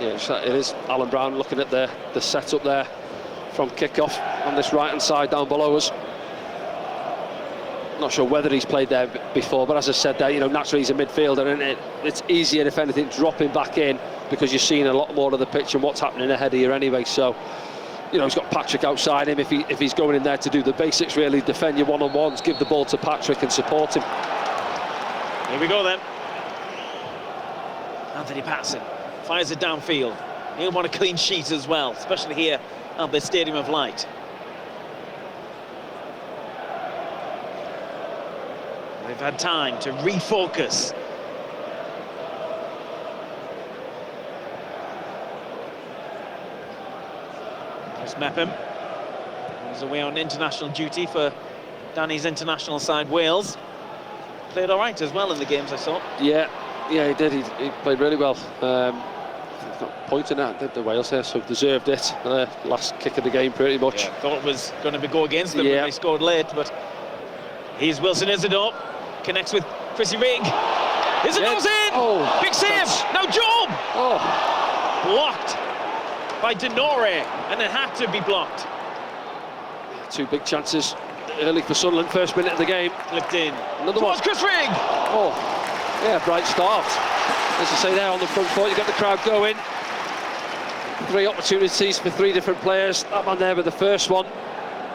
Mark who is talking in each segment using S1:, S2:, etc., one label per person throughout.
S1: Yeah, it is Alan Brown looking at the setup there from kick-off on this right-hand side down below us. Not sure whether he's played there before, but as I said there, naturally he's a midfielder, and it's easier, if anything, dropping back in because you're seeing a lot more of the pitch and what's happening ahead of you anyway. So, he's got Patrick outside him. If he's going in there to do the basics, really, defend your one-on-ones, give the ball to Patrick and support him.
S2: Here we go then. Anthony Patson fires it downfield. He'll want a clean sheet as well, especially here at the Stadium of Light. They've had time to refocus. There's Mepham. He's away on international duty for Danny's international side, Wales. Played all right as well in the games I saw.
S1: Yeah, he did. He played really well. He's not pointing at the Wales here, so deserved it. Last kick of the game, pretty much.
S2: Yeah, thought it was going to go against them when they scored late, but here's Wilson Isidore. Connects with Chrissy Rigg. Isidore's in!
S1: Oh,
S2: big save! Now Job!
S1: Oh.
S2: Blocked by Denore, and it had to be blocked.
S1: Two big chances early for Sunderland, first minute of the game.
S2: Flipped in.
S1: Another one.
S2: Chris Rigg!
S1: Oh, yeah, bright start. As I say there, on the front foot, you got the crowd going. 3 opportunities for 3 different players. That man there with the first one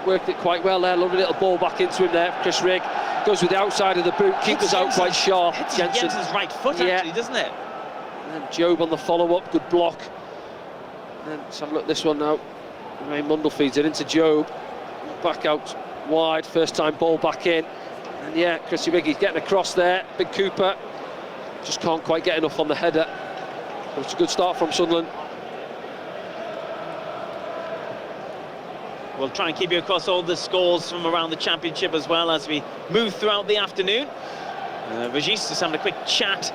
S1: worked it quite well there. Lovely little ball back into him there. Chris Rigg goes with the outside of the boot, keepers out quite sharp.
S2: Jensen's right foot, actually, doesn't it?
S1: And then Job on the follow-up, good block. And then let's have a look at this one now. Ray Mundle feeds it into Job. Back out wide, first time ball back in. And yeah, Chrissy Rigg, he's getting across there. Big Cooper just can't quite get enough on the header. It's a good start from Sunderland.
S2: We'll try and keep you across all the scores from around the Championship as well as we move throughout the afternoon. Regis just having a quick chat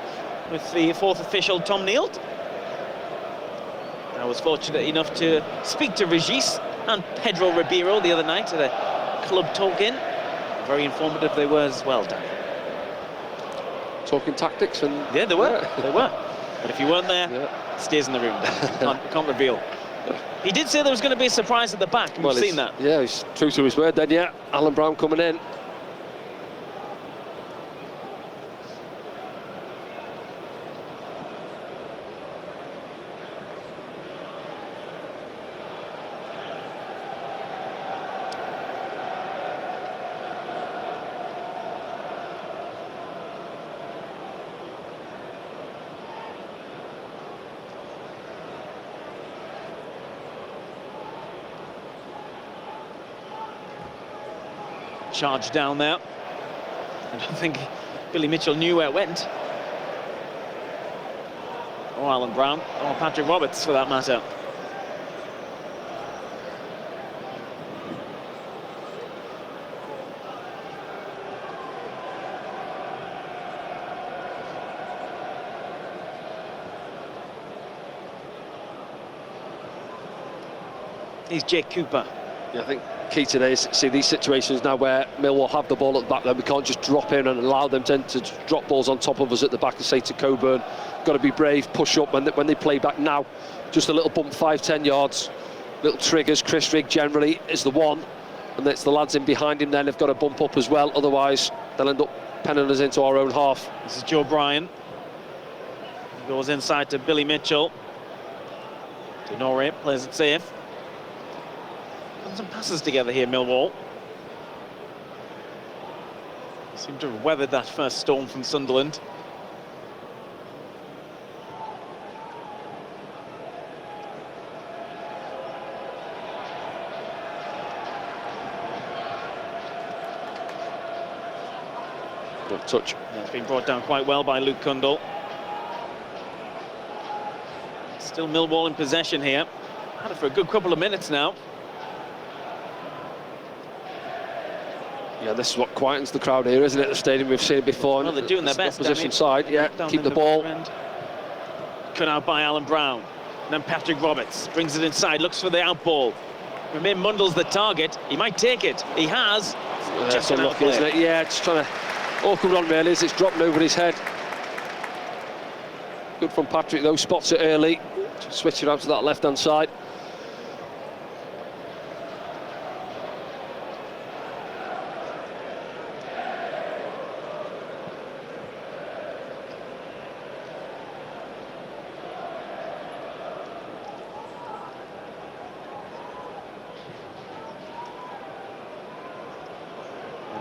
S2: with the 4th official, Tom Neild. I was fortunate enough to speak to Regis and Pedro Ribeiro the other night at a club talk-in. Very informative they were as well, Dan.
S1: Talking tactics and...
S2: Yeah, they were. They were. But if you weren't there, it stays in the room. Can't reveal. He did say there was going to be a surprise at the back. We've seen that.
S1: Yeah, he's true to his word then, yeah. Alan Brown coming in.
S2: Charge down there. I don't think Billy Mitchell knew where it went. Or Alan Brown, or Patrick Roberts for that matter. Here's Jake Cooper.
S1: Yeah, I think key today is see these situations now where Millwall have the ball at the back, then we can't just drop in and allow them to drop balls on top of us at the back and say to Coburn, got to be brave, push up when they play back now. Just a little bump, 5-10 yards, little triggers. Chris Rigg generally is the one, and it's the lads in behind him then they've got to bump up as well, otherwise they'll end up penning us into our own half.
S2: This is Joe Bryan. He goes inside to Billy Mitchell. Denore plays it safe. Some passes together here, Millwall. Seem to have weathered that first storm from Sunderland.
S1: Good touch.
S2: Yeah, it's been brought down quite well by Luke Cundle. Still Millwall in possession here. Had it for a good couple of minutes now.
S1: Yeah, this is what quietens the crowd here, isn't it? The stadium we've seen before.
S2: Well, they're doing their best.
S1: Opposition side, yeah, keep the ball.
S2: Cut out by Alan Brown. And then Patrick Roberts brings it inside, looks for the out ball. Remember, Mundle's the target. He might take it. He has.
S1: Just unlucky, isn't it? Yeah, just trying to... Awkward run, really, as it's dropping over his head. Good from Patrick, though, spots it early. Switch it out to that left-hand side.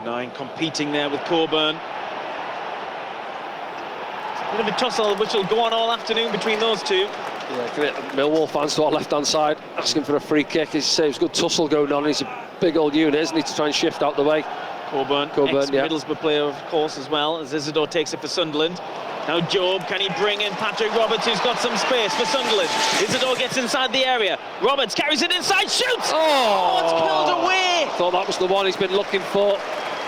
S2: Nine competing there with Coburn. A bit of a tussle which will go on all afternoon between those two.
S1: Yeah, Millwall fans to our left-hand side asking for a free kick. As you say, there's good tussle going on. He's a big old unit, isn't he, to try and shift out the way.
S2: Coburn,
S1: yeah.
S2: Middlesbrough player, of course, as well, as Isidore takes it for Sunderland. Now Job, can he bring in Patrick Roberts, who's got some space for Sunderland? Isidore gets inside the area. Roberts carries it inside, shoots!
S1: Oh,
S2: it's killed away!
S1: Thought that was the one he's been looking for.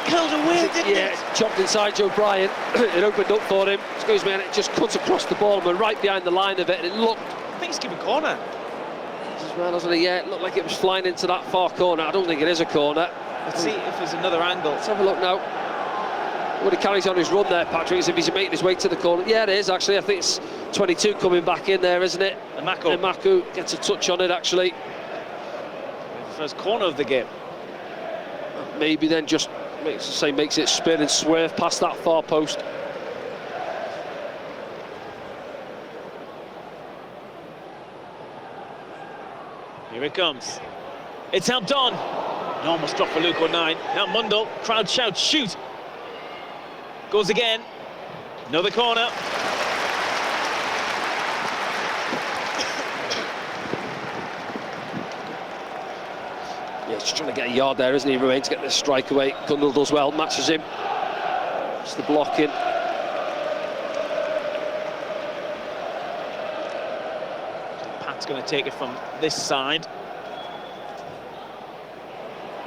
S2: Killed away, didn't it?
S1: Yeah, chopped inside Joe Bryan. It opened up for him. Excuse me, and it just cuts across the ball and went right behind the line of it. And it looked.
S2: I think it's given corner.
S1: As well, hasn't it? Yeah, it looked like it was flying into that far corner. I don't think it is a corner.
S2: Let's see if there's another angle.
S1: Let's have a look now. When he carries on his run there, Patrick, as if he's making his way to the corner. Yeah, it is actually. I think it's 22 coming back in there, isn't it? Maku gets a touch on it actually.
S2: First corner of the game.
S1: Maybe then just makes it spin and swerve past that far post.
S2: Here it comes. It's helped on. It almost dropped for Luke O'Nien. Now Mundle, crowd shouts, shoot. Goes again. Another corner.
S1: Yeah, he's just trying to get a yard there, isn't he? Remains to get the strike away. Gundle does well, matches him. It's the blocking.
S2: Pat's going to take it from this side.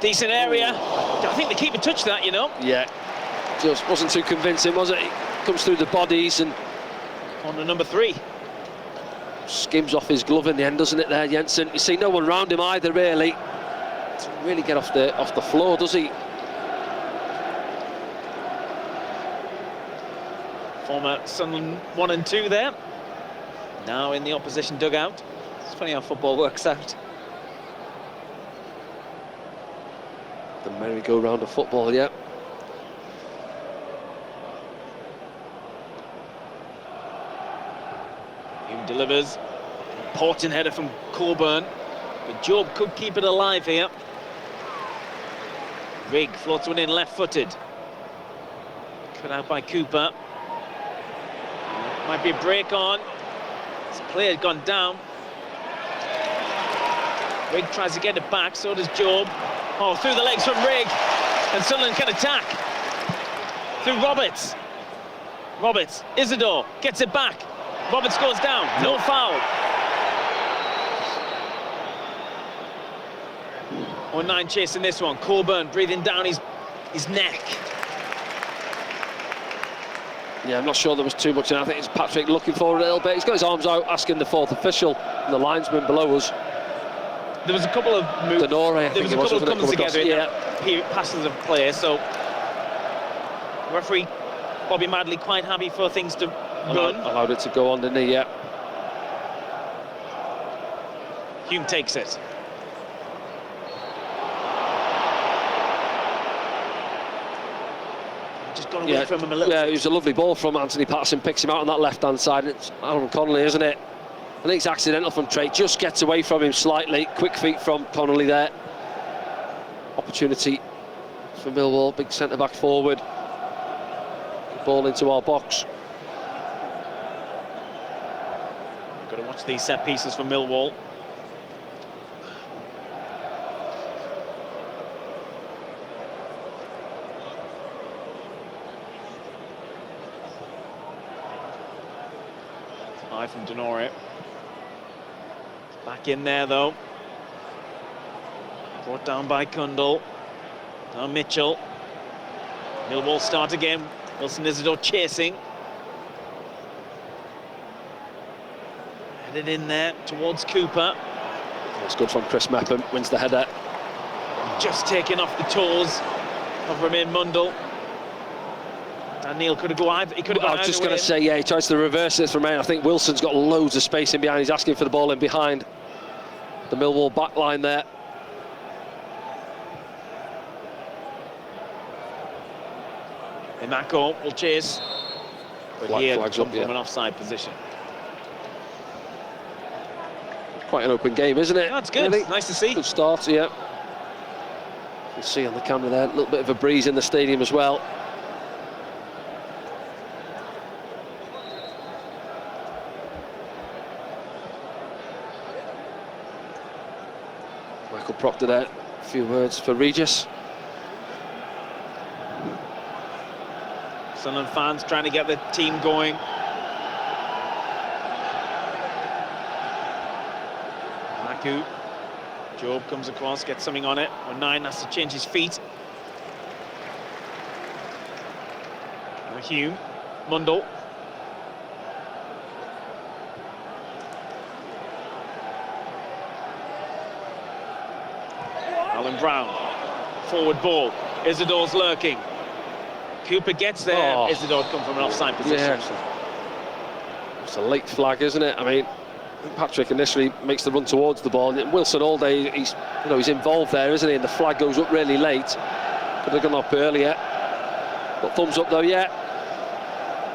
S2: Decent area. I think the keeper touched that, you know.
S1: Yeah, just wasn't too convincing, was it? It comes through the bodies and...
S2: Corner number 3.
S1: Skims off his glove in the end, doesn't it there, Jensen? You see no one round him either, really. Doesn't really get off the floor, does he?
S2: Former Sunderland 1 and 2 there. Now in the opposition dugout. It's funny how football works out.
S1: The merry-go-round of football, yeah.
S2: Hume delivers. Important header from Coburn. But Job could keep it alive here. Rigg floats one in left-footed. Cut out by Cooper. Might be a break on. This player had gone down. Rigg tries to get it back, so does Job. Oh, through the legs from Rigg. And Sunderland can attack. Through Roberts. Roberts, Isidore gets it back. Roberts goes down, no foul. O'Nien chasing this one. Coburn breathing down his neck.
S1: Yeah, I'm not sure there was too much in it. I think it's Patrick looking forward a little bit. He's got his arms out, asking the fourth official and the linesman below us.
S2: There was a couple of moves. There was a couple of coming together in that passes of play. So referee Bobby Madley quite happy for things to run.
S1: Allowed it to go on, didn't he? Yeah.
S2: Hume takes it. Just got away from him a little.
S1: Yeah, it was a lovely ball from Anthony Patterson. Picks him out on that left-hand side. It's Aaron Connolly, isn't it? I think it's accidental from Trey. Just gets away from him slightly. Quick feet from Connolly there. Opportunity for Millwall. Big centre-back forward. Ball into our box.
S2: Got to watch these set pieces for Millwall. High from Denore. Back in there though. Brought down by Cundle. Now Mitchell. Millwall start again. Wilson Isidore chasing. Headed in there towards Cooper.
S1: It's good from Chris Mepham. Wins the header.
S2: Just taking off the toes of Romain Mundle. And Neil could have gone either. He could have gone
S1: I was just
S2: either
S1: going to
S2: way.
S1: say, yeah, he tries to reverse it from there. I think Wilson's got loads of space in behind. He's asking for the ball in behind the Millwall back line there.
S2: Imako will chase, but he had
S1: Flags
S2: come
S1: up,
S2: from
S1: yeah.
S2: an offside position.
S1: Quite an open game, isn't it?
S2: That's good.
S1: Really?
S2: Nice to see.
S1: Good start, yeah. You can see on the camera there, a little bit of a breeze in the stadium as well. Michael Proctor there, a few words for Regis.
S2: Sunderland fans trying to get the team going. Maku. Job comes across, gets something on it. O'Nien has to change his feet. Hume. Mundell. Alan Brown. Forward ball. Isidore's lurking. Cooper gets there.
S1: Oh.
S2: Isidore come from an offside position.
S1: Yeah, it's a late flag, isn't it? I mean, Patrick initially makes the run towards the ball. Wilson all day, he's involved there, isn't he? And the flag goes up really late. Could have gone up earlier. But thumbs up though, yeah.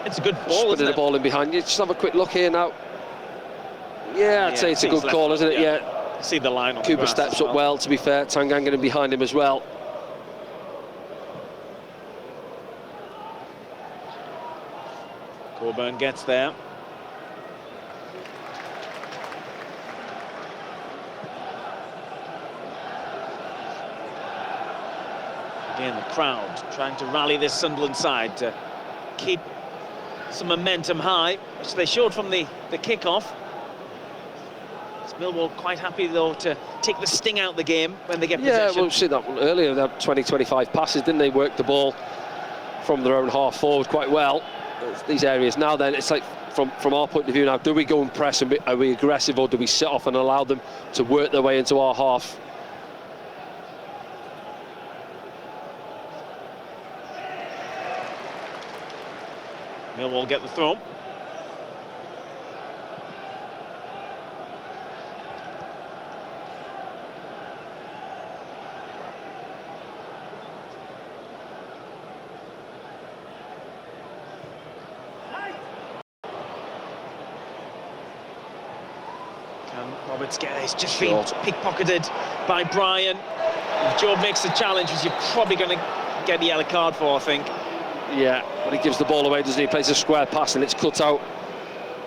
S2: It's a good ball, isn't
S1: the
S2: it?
S1: ball in behind you. Just have a quick look here now. Yeah, I'd say it's a good call, isn't it? Yeah.
S2: See the line on the
S1: Cooper
S2: grass
S1: steps
S2: as
S1: up well, to be fair. Tanganga in behind him as well.
S2: Coburn gets there. Again, the crowd trying to rally this Sunderland side to keep some momentum high, which they showed from the kick-off. Is Millwall quite happy, though, to take the sting out of the game when they get possession?
S1: Yeah, well, we've seen that one earlier. They had 20-25 passes, didn't they? Work the ball from their own half forward quite well. These areas now, then, it's like, from our point of view now, do we go and press and are we aggressive, or do we sit off and allow them to work their way into our half?
S2: Millwall get the throw. Can Roberts get it? It's just been pickpocketed by Brian. If Job makes the challenge, which you're probably going to get the yellow card for, I think.
S1: Yeah, but he gives the ball away, doesn't he? He plays a square pass and it's cut out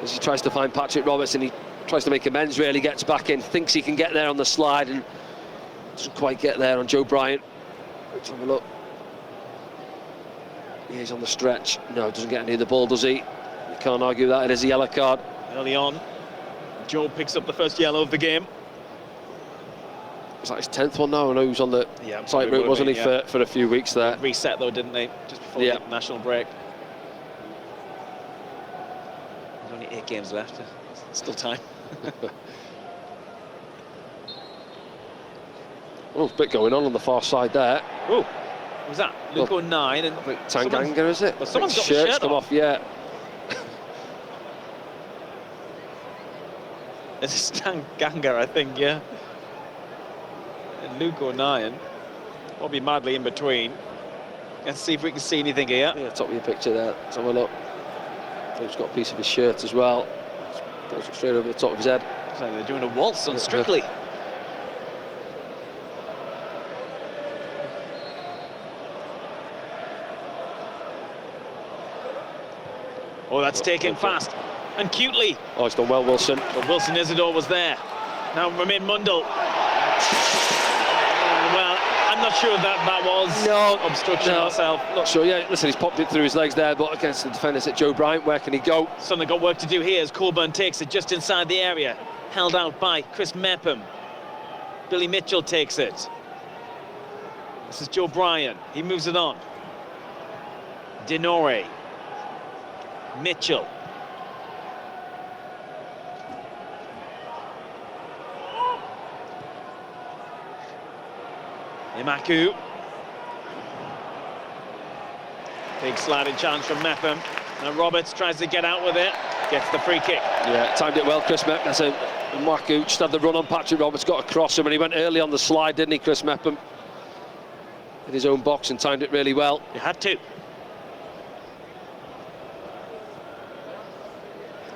S1: as he tries to find Patrick Roberts, and he tries to make amends, really gets back in, thinks he can get there on the slide and doesn't quite get there on Joe Bryant. Let's have a look. Yeah, he's on the stretch. No, doesn't get any of the ball, does he? You can't argue that. It is a yellow card.
S2: Early on, Joe picks up the first yellow of the game.
S1: Was that his 10th one now? I know he was on the tight route, wasn't he, for a few weeks there.
S2: Reset, though, didn't they? Just before the national break. There's only 8 games left. Still time.
S1: Oh, a bit going on the far side there.
S2: Oh, what was that? Luke O'Nien and
S1: Tanganga, is it?
S2: Well, someone's got
S1: shirt's
S2: the shirt
S1: come off, yeah.
S2: It's Tanganga, I think, yeah. And Luke O'Nien, Bobby Madley in between. Let's see if we can see anything here.
S1: Yeah, top of your picture there. Let's have a look. Luke's got a piece of his shirt as well. Goes straight over the top of his head.
S2: It's like they're doing a waltz on Strictly. Oh, that's taken fast and cutely.
S1: Oh, he's done well, Wilson.
S2: But Wilson Isidore was there. Now Romain Mundell. Well, I'm not sure that was obstruction myself.
S1: Not sure. Yeah, listen, he's popped it through his legs there, but against the defenders at Joe Bryant, where can he go?
S2: Something got work to do here as Coburn takes it just inside the area. Held out by Chris Mepham. Billy Mitchell takes it. This is Joe Bryan. He moves it on. Denore. Mitchell. Imaku. Big sliding chance from Mepham. Now Roberts tries to get out with it. Gets the free kick.
S1: Yeah, timed it well, Chris Mepham. That's a Mwaku just had the run on Patrick Roberts, got across him, and he went early on the slide, didn't he, Chris Mepham? In his own box and timed it really well.
S2: You had to.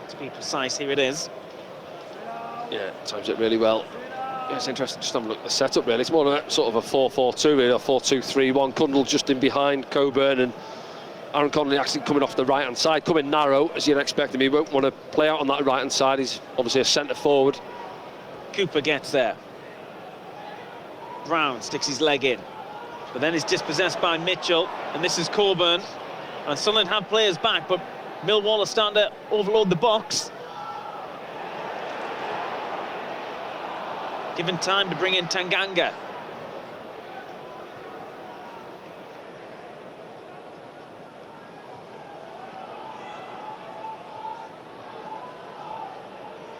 S2: To be precise, here it is.
S1: Yeah, times it really well. Yeah, it's interesting just having a look at the setup, really. It's more of a sort of a 4-4-2, really, or 4-2-3-1. Cundle just in behind Coburn, and Aaron Connolly actually coming off the right-hand side, coming narrow, as you'd expect him. He won't want to play out on that right-hand side. He's obviously a centre-forward.
S2: Cooper gets there. Brown sticks his leg in, but then is dispossessed by Mitchell, and this is Coburn. And Sunderland have players back, but Millwall are starting to overload the box. Given time to bring in Tanganga.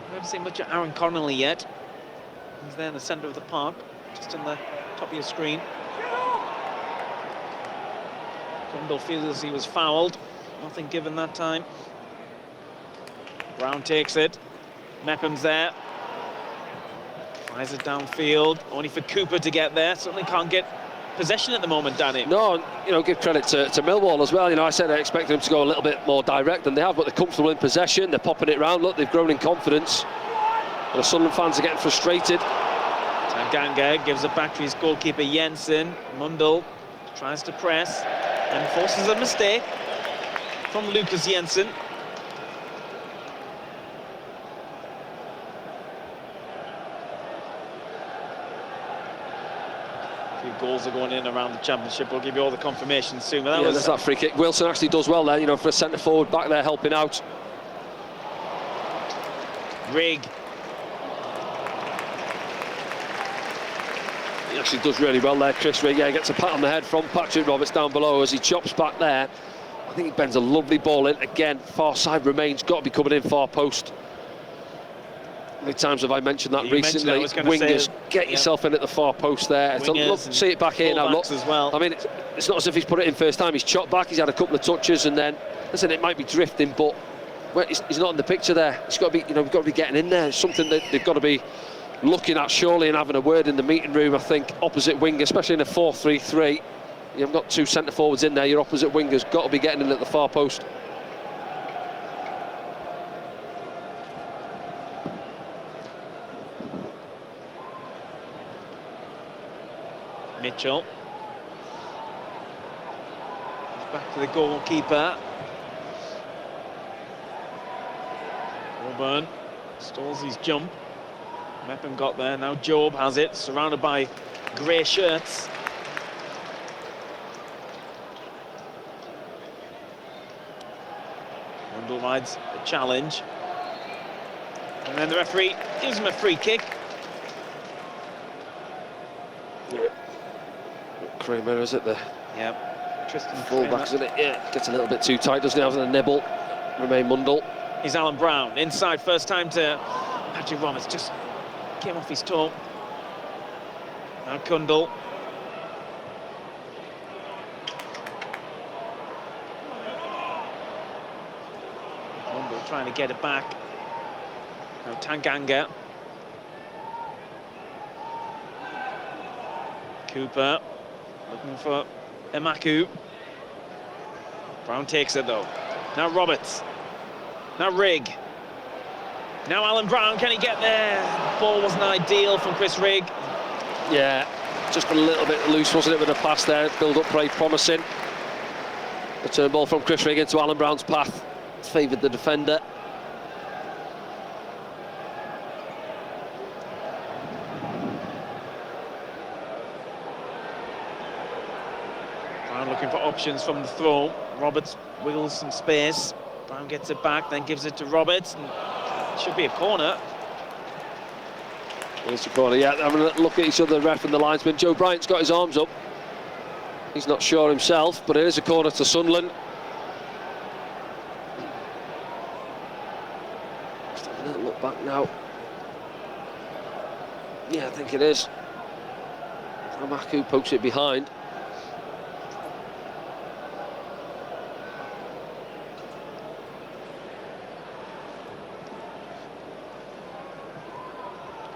S2: I haven't seen much of Aaron Connolly yet. He's there in the centre of the park, just on the top of your screen. Cundle feels he was fouled. Nothing given that time. Brown takes it. Mepham's there. Fires it downfield, only for Cooper to get there. Certainly can't get possession at the moment, Danny.
S1: No, you know, give credit to Millwall as well. You know, I said I expected them to go a little bit more direct than they have, but they're comfortable in possession. They're popping it round. Look, they've grown in confidence. And the Sunderland fans are getting frustrated.
S2: Tanganga gives it back to his goalkeeper Jensen. Mundell tries to press and forces a mistake from Lucas Jensen. Goals are going in around the championship. We'll give you all the confirmation soon. But
S1: there's that free kick. Wilson actually does well there, you know, for a centre forward back there helping out.
S2: Rigg.
S1: He actually does really well there, Chris Rigg. Yeah, he gets a pat on the head from Patrick Roberts down below as he chops back there. I think he bends a lovely ball in. Again, far side remains, got to be coming in far post. How many times have I mentioned that recently? Wingers, get yourself in at the far post there. Look, see it back here now. Look,
S2: as well.
S1: I mean, it's not as if he's put it in first time. He's chopped back. He's had a couple of touches, and then listen, it might be drifting, but he's not in the picture there. It's got to be, you know, we've got to be getting in there. It's something that they've got to be looking at surely and having a word in the meeting room. I think opposite wing, especially in a 4-3-3, you've got two centre forwards in there. Your opposite wingers got to be getting in at the far post.
S2: Mitchell. Back to the goalkeeper. Coburn stalls his jump. Mepham got there, now Job has it, surrounded by grey shirts. Mundell rides a challenge. And then the referee gives him a free kick.
S1: Kramer, is it?
S2: Yep. Tristan
S1: fullback, isn't it? Yeah, gets a little bit too tight, doesn't he? Having a nibble. Remain Mundell.
S2: Here's Alan Brown inside, first time to Patrick Roberts, just came off his toe. Now Cundle. Mundell trying to get it back. Now Tanganga. Cooper looking for Emaku. Brown takes it though. Now Roberts. Now Rigg. Now Alan Brown, can he get there? Ball wasn't ideal from Chris Rigg.
S1: Yeah, just a little bit loose, wasn't it, with the pass there? Build up very promising. The turn ball from Chris Rigg into Alan Brown's path favoured the defender.
S2: Brown looking for options from the throw. Roberts wiggles some space. Brown gets it back, then gives it to Roberts. And it should be a corner.
S1: It's a corner, yeah. Having a look at each other, the ref and the linesman. Joe Bryant's got his arms up. He's not sure himself, but it is a corner to Sunderland. Just have a little look back now. Yeah, I think it is. Amaku pokes it behind.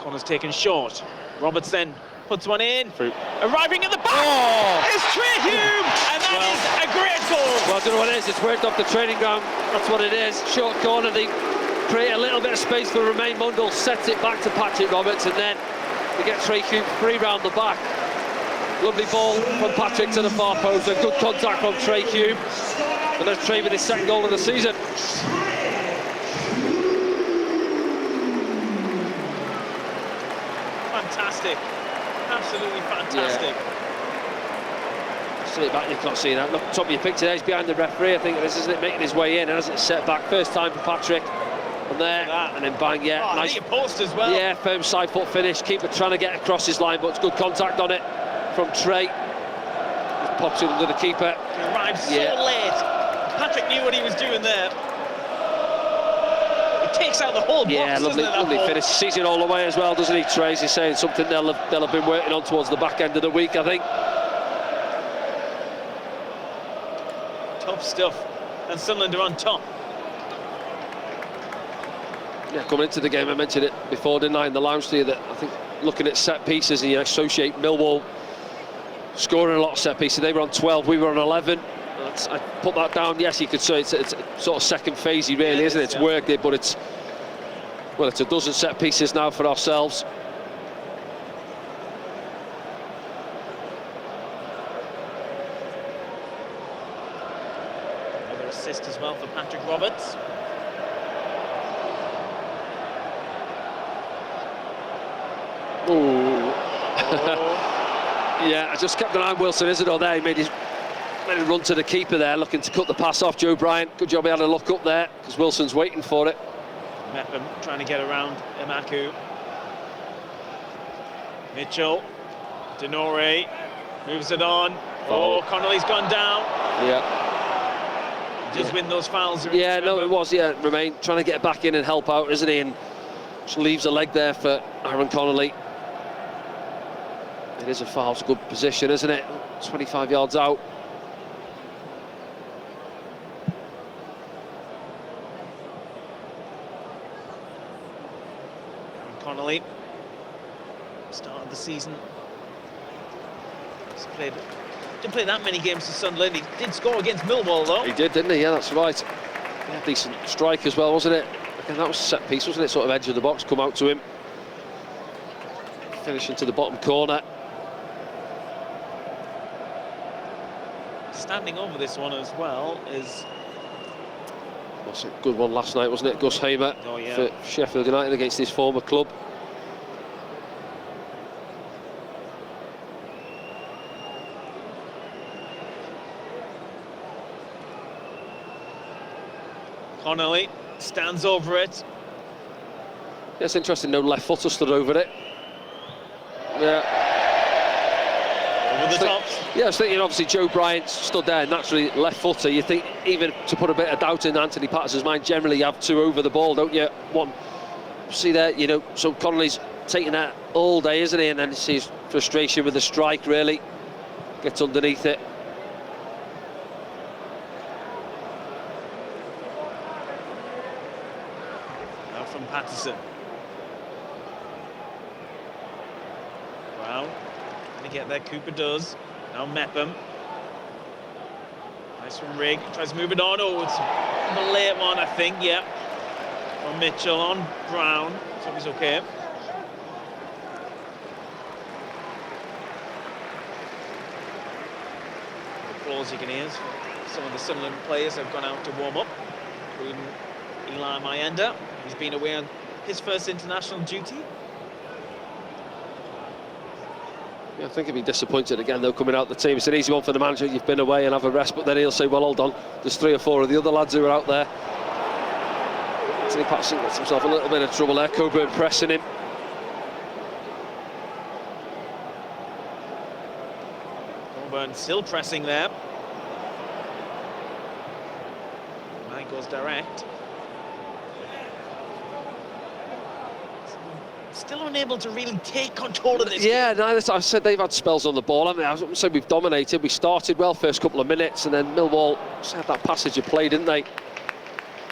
S2: Corner's taken short. Roberts then puts one in.
S1: Through.
S2: Arriving at the back.
S1: Oh!
S2: It's Trey Hume, and that is a great goal.
S1: Well, I don't know what it is. It's worked off the training ground. That's what it is. Short corner. They create a little bit of space for Romain Mundle. Sets it back to Patrick Roberts, and then they get Trey Hume free round the back. Lovely ball from Patrick to the far post. A good contact from Trey Hume. And there's Trey with his second goal of the season.
S2: Fantastic. Absolutely fantastic.
S1: See it back, you can't see that. Look, top of your picture there, he's behind the referee. I think this isn't it, making his way in, and as it's set back, first time for Patrick. And there, and then bang, yeah.
S2: Oh,
S1: nice.
S2: I think it post as well.
S1: Yeah, firm side foot finish. Keeper trying to get across his line, but it's good contact on it from Trey. Just pops it under the keeper.
S2: He arrived so late. Patrick knew what he was doing there. It takes out the whole box,
S1: Yeah, lovely finish. Sees it all the way as well, doesn't he, Trey? He's saying something they'll have been working on towards the back end of the week, I think.
S2: Tough stuff. And Sunderland are on top.
S1: Yeah, coming into the game, I mentioned it before, didn't I, in the lounge to you, that I think looking at set pieces, and you associate Millwall scoring a lot of set pieces. They were on 12, we were on 11. I put that down. Yes, you could say it's sort of second phasey, really, isn't it? It's worked it, but it's a dozen set pieces now for ourselves.
S2: Another assist as well for Patrick Roberts.
S1: Ooh. Yeah, I just kept an eye on Wilson Isidore there. He made his run to the keeper there, looking to cut the pass off. Joe Bryant, good job he had a look up there, because Wilson's waiting for it.
S2: Mepham trying to get around Emaku. Mitchell, Denore moves it on. Oh, Connolly's gone down.
S1: Yeah.
S2: Just win those fouls.
S1: Yeah, no, it was, yeah. Romain trying to get back in and help out, isn't he? And just leaves a leg there for Aaron Connolly. It is a foul, it's a good position, isn't it? 25 yards out.
S2: Aaron Connolly, start of the season. Didn't play that many games for Sunderland. He did score against Millwall, though.
S1: He did, didn't he? Yeah, that's right. Yeah, decent strike as well, wasn't it? Again, that was a set piece, wasn't it? Sort of edge of the box, come out to him. Finish into the bottom corner.
S2: Standing over this one as well is...
S1: That's a good one last night, wasn't it? Gus Hamer for Sheffield United against his former club.
S2: Connolly stands over it.
S1: Yeah, it's interesting, no left footer stood over it. Yeah.
S2: Over the top.
S1: Yeah, I was thinking obviously Joe Bryant stood there, naturally left footer. You think even to put a bit of doubt in Anthony Patterson's mind, generally you have two over the ball, don't you? One, see there, you know, so Connolly's taking that all day, isn't he? And then he sees frustration with the strike, really. Gets underneath it.
S2: Now from Patterson. Brown, going to get there, Cooper does. Now Mepham. Nice from Rigg, tries to move it on. Oh, it's the late one, I think, yeah. From Mitchell on Brown, so he's okay. The applause you can hear. Some of the Sunderland players have gone out to warm up, including Eli Mayenda. He's been away on his first international duty.
S1: Yeah, I think he'd be disappointed again, though, coming out the team. It's an easy one for the manager. You've been away and have a rest, but then he'll say, well, hold on, there's 3 or 4 of the other lads who are out there. Anthony Patterson gets himself a little bit of trouble there. Coburn pressing him.
S2: Coburn still pressing there. Mine goes direct. Still unable to really take control of this game.
S1: No, I said they've had spells on the ball. I mean, I said we've dominated. We started well first couple of minutes, and then Millwall just had that passage of play, didn't they?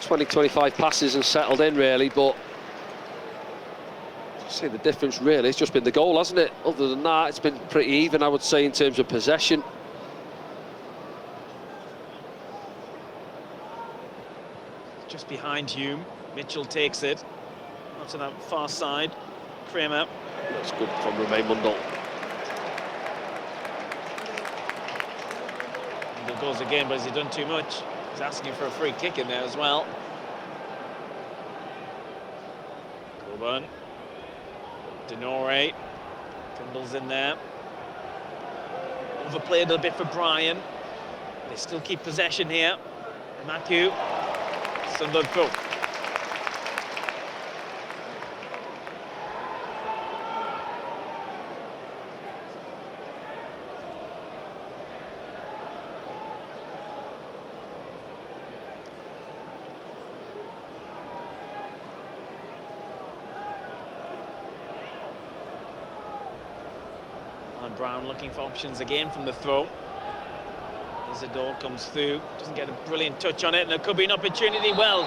S1: 20, 25 passes and settled in, really, but See, the difference really has just been the goal, hasn't it? Other than that, it's been pretty even, I would say, in terms of possession.
S2: Just behind Hume, Mitchell takes it onto that far side. Kramer.
S1: That's good from Romain Mundle.
S2: Mundle goes again, but has he done too much? He's asking for a free kick in there as well. Coburn. Denore. Kendall's in there. Overplayed a bit for Brian. They still keep possession here. Matthew. Sunderland through. And Brown looking for options again from the throw. Isidore comes through, doesn't get a brilliant touch on it, and there could be an opportunity. Well,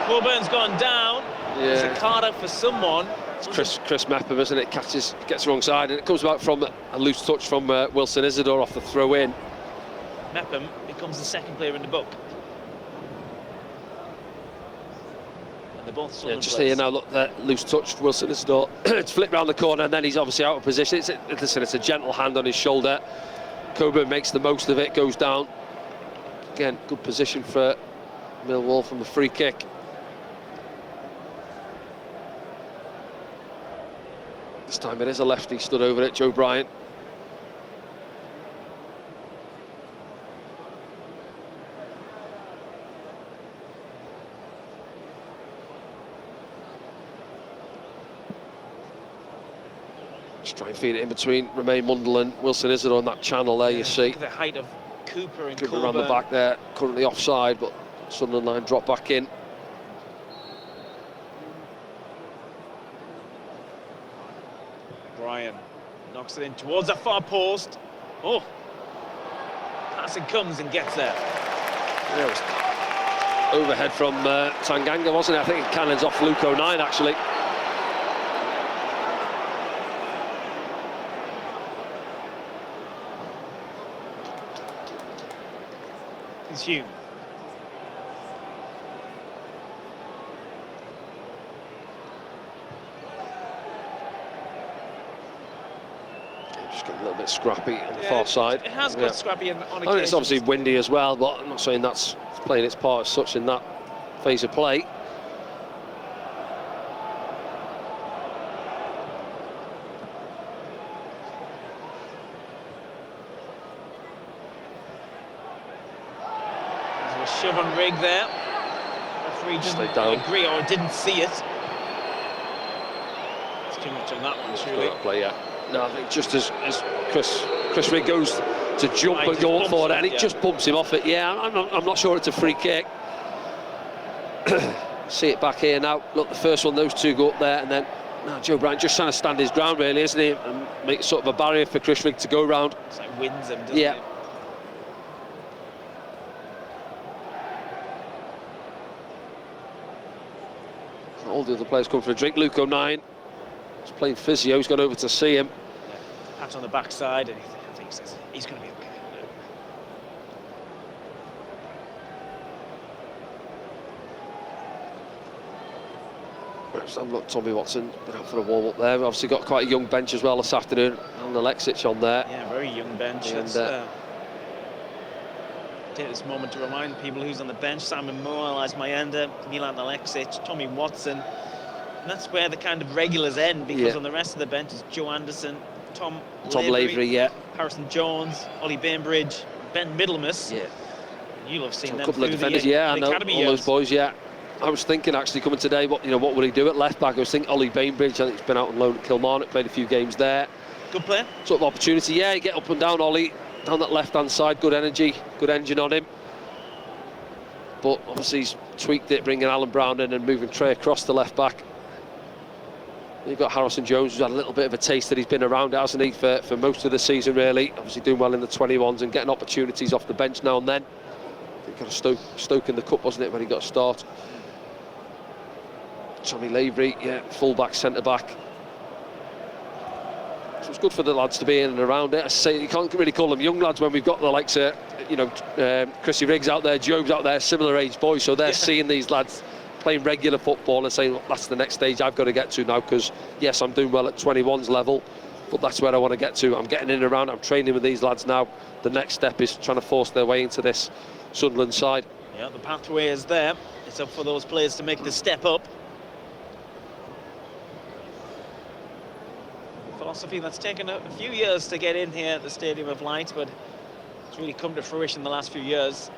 S2: Coburn's gone down.
S1: Yeah.
S2: There's a card out for someone.
S1: It's Chris Mepham, isn't it? Catches, gets the wrong side, and it comes back from a loose touch from Wilson Isidore off the throw in.
S2: Mepham becomes the second player in the book. And they're both
S1: just here now, look, that loose touch, Wilson Isidore. It's flipped round the corner, and then he's obviously out of position. Listen, it's a gentle hand on his shoulder. Coburn makes the most of it, goes down. Again, good position for Millwall from the free kick. This time it is a lefty stood over it, Joe Bryant. Just try and feed it in between Romain Mundle and Wilson Isidore on that channel there, you see.
S2: The height of Cooper and
S1: Cooper
S2: Coburn.
S1: around the back there, currently offside, but Sunderland line drop back in.
S2: Brian knocks it in towards that far post. Oh, passing comes and gets there.
S1: Yeah, it was overhead from Tanganga, wasn't it? I think it cannons off Luke 09 actually.
S2: It's Hume.
S1: Just getting a little bit scrappy on the far side.
S2: It has got scrappy on occasion.
S1: It's obviously windy as well, but I'm not saying that's playing its part as such in that phase of play.
S2: There's a shove on Rigg there. Referee didn't agree or didn't see it. It's too much on that one, surely.
S1: Play, yeah. No, I think just as Chris Rigg goes to jump and go up for it, and it just bumps him off it. Yeah, I'm not sure it's a free kick. See it back here now. Look, the first one, those two go up there, and then Joe Bryant just trying to stand his ground, really, isn't he? And make sort of a barrier for Chris Rigg to go round.
S2: It's like wins him, doesn't
S1: it? All the other players come for a drink. Luke 09 is playing physio. He's gone over to see him.
S2: Pat on the backside, and I think he says he's going to be okay.
S1: Look, Tommy Watson been out for a warm up there. We've obviously got quite a young bench as well this afternoon. And Alexic on there.
S2: Yeah, very young bench. And take this moment to remind people who's on the bench: Simon Moore, Elias Mayenda, Milan Alexic, Tommy Watson. And that's where the kind of regulars end, because on the rest of the bench is Joe Anderson, Tom Lavery, Harrison Jones, Ollie Bainbridge, Ben Middlemas.
S1: Yeah,
S2: you'll have seen
S1: a
S2: them
S1: couple of defenders. I know all those boys. Yeah, I was thinking actually coming today, what would he do at left back? I was thinking Ollie Bainbridge. I think he's been out on loan at Kilmarnock, played a few games there.
S2: Good player.
S1: Sort of opportunity. Yeah, you get up and down Ollie down that left hand side. Good energy, good engine on him. But obviously he's tweaked it, bringing Alan Brown in and moving Trey across the left back. You've got Harrison Jones, who's had a little bit of a taste that he's been around, hasn't he, for most of the season, really. Obviously doing well in the 21s and getting opportunities off the bench now and then. I think got a Stoke in the cup, wasn't it, when he got a start. Tommy Lavery, yeah, full-back, centre-back. So it's good for the lads to be in and around it. I say you can't really call them young lads when we've got the likes of, Chrissy Riggs out there, Job's out there, similar age boys, so they're seeing these lads playing regular football and saying, well, that's the next stage I've got to get to now, because yes, I'm doing well at 21's level, but that's where I want to get to. I'm getting in and around, I'm training with these lads now. The next step is trying to force their way into this Sunderland side.
S2: Yeah, the pathway is there. It's up for those players to make the step up. Philosophy that's taken a few years to get in here at the Stadium of Light, but it's really come to fruition the last few years.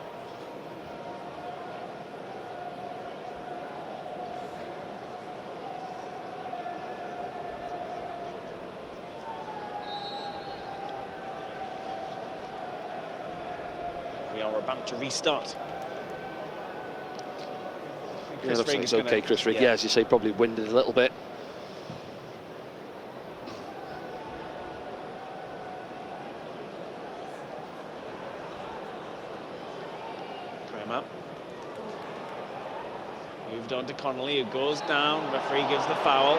S2: We are about to restart.
S1: Yeah, looks like it's okay, Chris Rigg. Yeah, as you say, probably winded a little bit.
S2: Moved on to Connolly, who goes down. Referee gives the foul.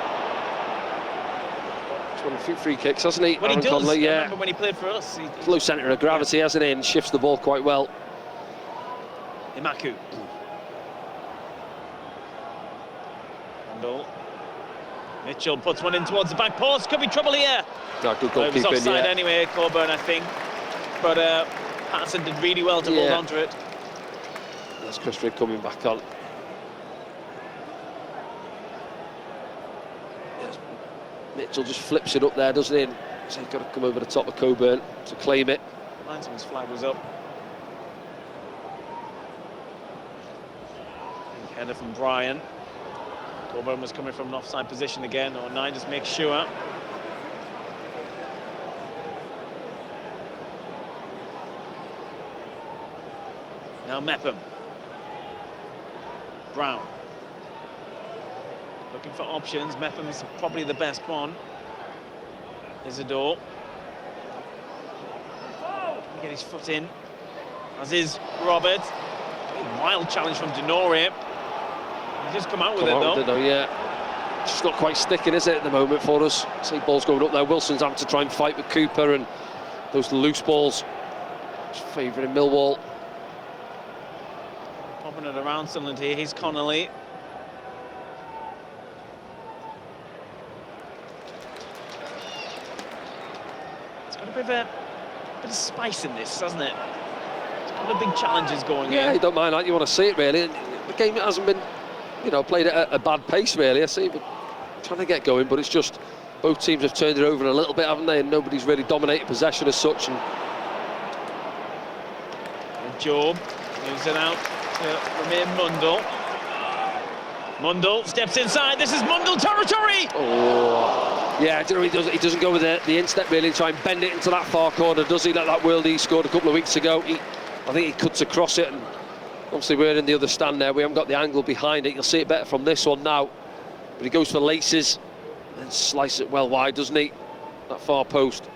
S1: He's won a few free kicks, hasn't he?
S2: Well, he does.
S1: Connolly, yeah.
S2: I remember when he played for us.
S1: Low centre of gravity, hasn't he? And shifts the ball quite well.
S2: Imaku. Handle. Mitchell puts one in towards the back post. Could be trouble here.
S1: No, good
S2: Well, it was
S1: goalkeeping,
S2: offside
S1: yeah.
S2: anyway, Coburn, I think. But Patterson did really well to hold on to it.
S1: That's Chris Rigg coming back on. Mitchell just flips it up there, doesn't he? And so he's got to come over the top of Coburn to claim it.
S2: Linesman's flag was up. Header from Brian. Coburn was coming from an offside position again. 9 just makes sure. Now Mepham. Brown. Looking for options. Mepham's probably the best one. Isidore. Get his foot in. As is Robert. Wild challenge from Denore. He's just come out with it though.
S1: Yeah. Just not quite sticking, is it, at the moment for us? See, ball's going up there. Wilson's having to try and fight with Cooper, and those loose balls favouring Millwall.
S2: Popping it around Sunderland here. He's Connolly. It's got a bit of spice in this, hasn't it? It's got a big challenges going in.
S1: Yeah, you don't mind that. You want to see it, really. The game hasn't been, played at a bad pace, really. I see, but trying to get going, but it's just both teams have turned it over a little bit, haven't they? And nobody's really dominated possession as such. And
S2: Job moves it out to Remain Mundle. Mundle steps inside. This is Mundle territory.
S1: Oh, yeah. He doesn't go with the instep really and try and bend it into that far corner, does he? Like that world he scored a couple of weeks ago. I think he cuts across it, and obviously we're in the other stand there. We haven't got the angle behind it. You'll see it better from this one now. But he goes for laces and slices it well wide, doesn't he? That far post.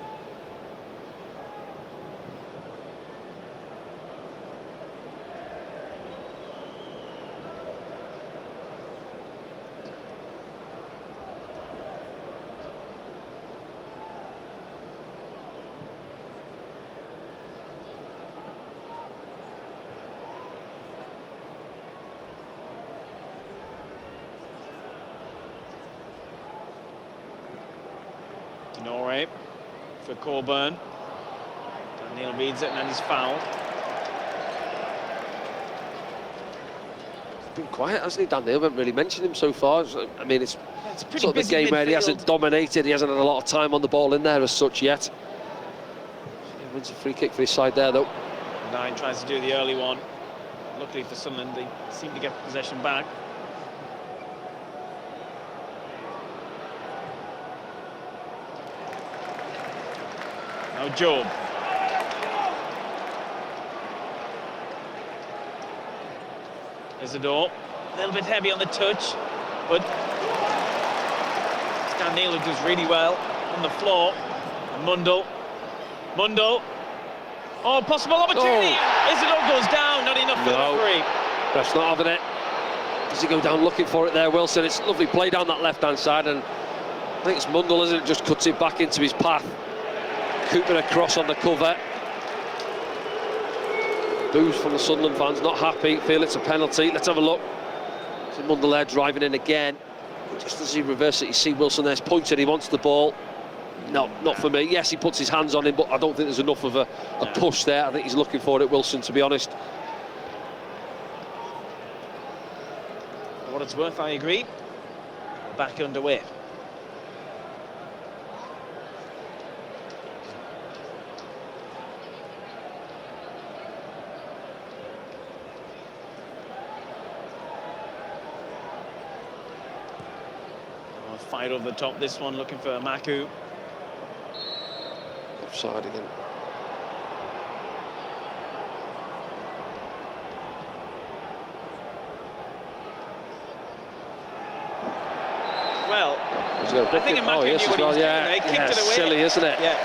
S2: Denore for Coburn. Daniel reads it and then he's fouled.
S1: He's been quiet, hasn't he, Daniel? We haven't really mentioned him so far. I mean, it's
S2: pretty
S1: sort of the game where he hasn't dominated. He hasn't had a lot of time on the ball in there as such yet. He wins a free kick for his side there, though.
S2: 9 tries to do the early one. Luckily for Sunderland, they seem to get possession back. Now Job. Isidore, a little bit heavy on the touch, but Stan Neal does really well on the floor. And Mundle. Oh, possible opportunity. Isidore goes down, not enough for the free.
S1: That's not having it. Does he go down looking for it there, Wilson? It's lovely play down that left-hand side, and I think it's Mundell, isn't it? Just cuts it back into his path. Cooper across on the cover. Boos from the Sunderland fans, not happy, feel it's a penalty. Let's have a look. So Mundell there driving in again. Just as he reverses it, you see Wilson there's pointed, he wants the ball. No, not for me. Yes, he puts his hands on him, but I don't think there's enough of a push there. I think he's looking for it, Wilson, to be honest.
S2: For what it's worth, I agree. We're back underway. Fight over the top, this one looking for Maku.
S1: Offside again.
S2: Well, I think Maku knew what he was doing. He kicked it away.
S1: Silly, isn't it?
S2: Yeah.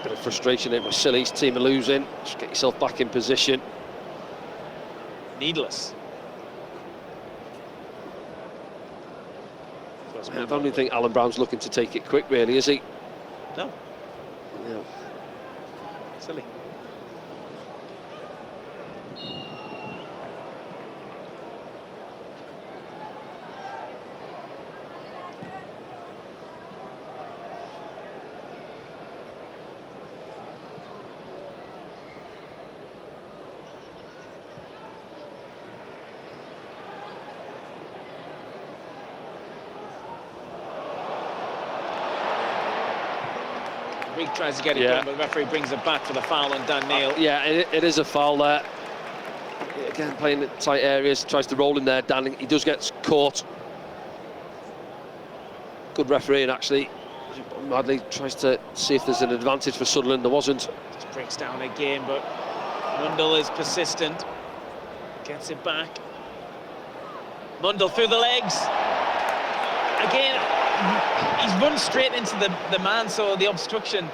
S1: Bit of frustration. It was silly. His team are losing. Just get yourself back in position.
S2: Needless.
S1: I don't even think Alan Brown's looking to take it quick, really, is he?
S2: No.
S1: No.
S2: Silly. Reed tries to get it done, but the referee brings it back for the foul on Dan Neil.
S1: Yeah, it is a foul there. Again, playing in tight areas, tries to roll in there. Dan, he does get caught. Good refereeing, actually. Madley tries to see if there's an advantage for Sunderland. There wasn't.
S2: Just breaks down again, but Mundell is persistent. Gets it back. Mundell through the legs. Again, he's run straight into the man, so the obstruction.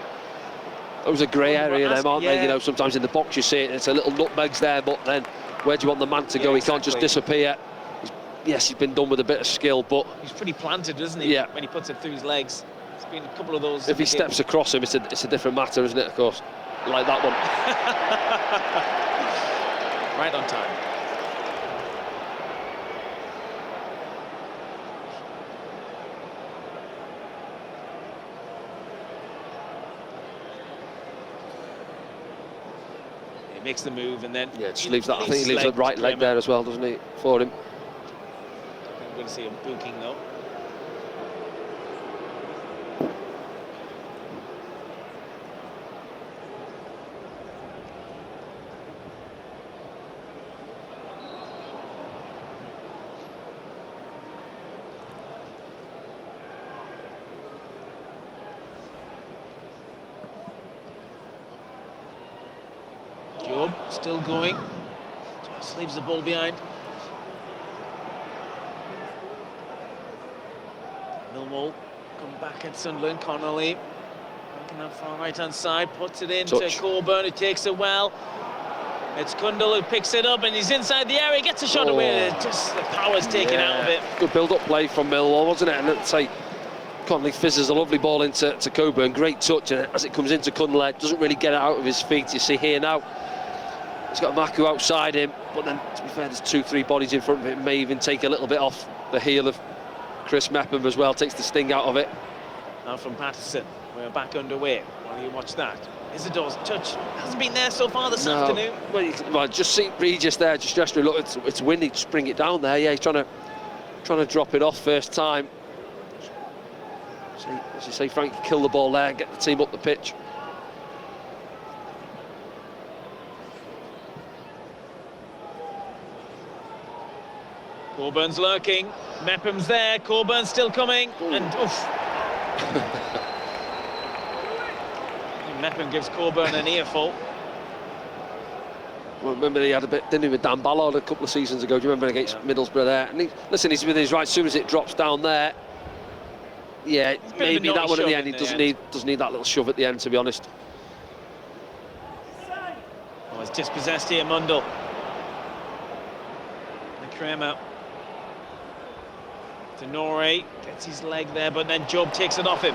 S1: Those are grey area, them, aren't they? You know, sometimes in the box you see it, it's a little nutmegs there, but then where do you want the man to go? He can't just disappear. Yes, he's been done with a bit of skill, but
S2: he's pretty planted, isn't he?
S1: Yeah.
S2: When he puts it through his legs. There's been a couple of those.
S1: If he steps across him, it's a different matter, isn't it? Of course, like that one.
S2: Right on time. Makes the move and then
S1: just leaves that. I think he leaves the right leg there as well, doesn't he, for him?
S2: I'm going to see him booking though. Still going, just leaves the ball behind. Millwall come back at Sunderland. Connolly working that far right hand side, puts it in to Coburn, who takes it well. It's Kundal who picks it up and he's inside the area, gets a shot away. Just the power's taken out of it.
S1: Good build-up play from Millwall, wasn't it? And let's say Connolly fizzes a lovely ball into Coburn, great touch, and as it comes into Kundal, doesn't really get it out of his feet. You see here now. He's got Maku outside him, but then, to be fair, there's 2-3 bodies in front of him. May even take a little bit off the heel of Chris Mepham as well, takes the sting out of it.
S2: Now from Patterson, we're back underway. While you watch that, Isidore's touch hasn't been there so far this afternoon.
S1: Well, just see Regis there, just gesturing. Look, it's windy, just bring it down there. Yeah, he's trying to drop it off first time. See, as you say, Frank, kill the ball there, get the team up the pitch.
S2: Corburn's lurking, Mepham's there, Corburn's still coming, and oof. Mepham gives Coburn an earful.
S1: Well, remember he had a bit, didn't he, with Dan Ballard a couple of seasons ago? Do you remember against Middlesbrough there? And he's with his right. As soon as it drops down there, yeah, maybe that one at the end. He doesn't need that little shove at the end, to be honest.
S2: Oh, It's dispossessed here, Mundell. And Kramer. Tenore gets his leg there, but then Job takes it off him.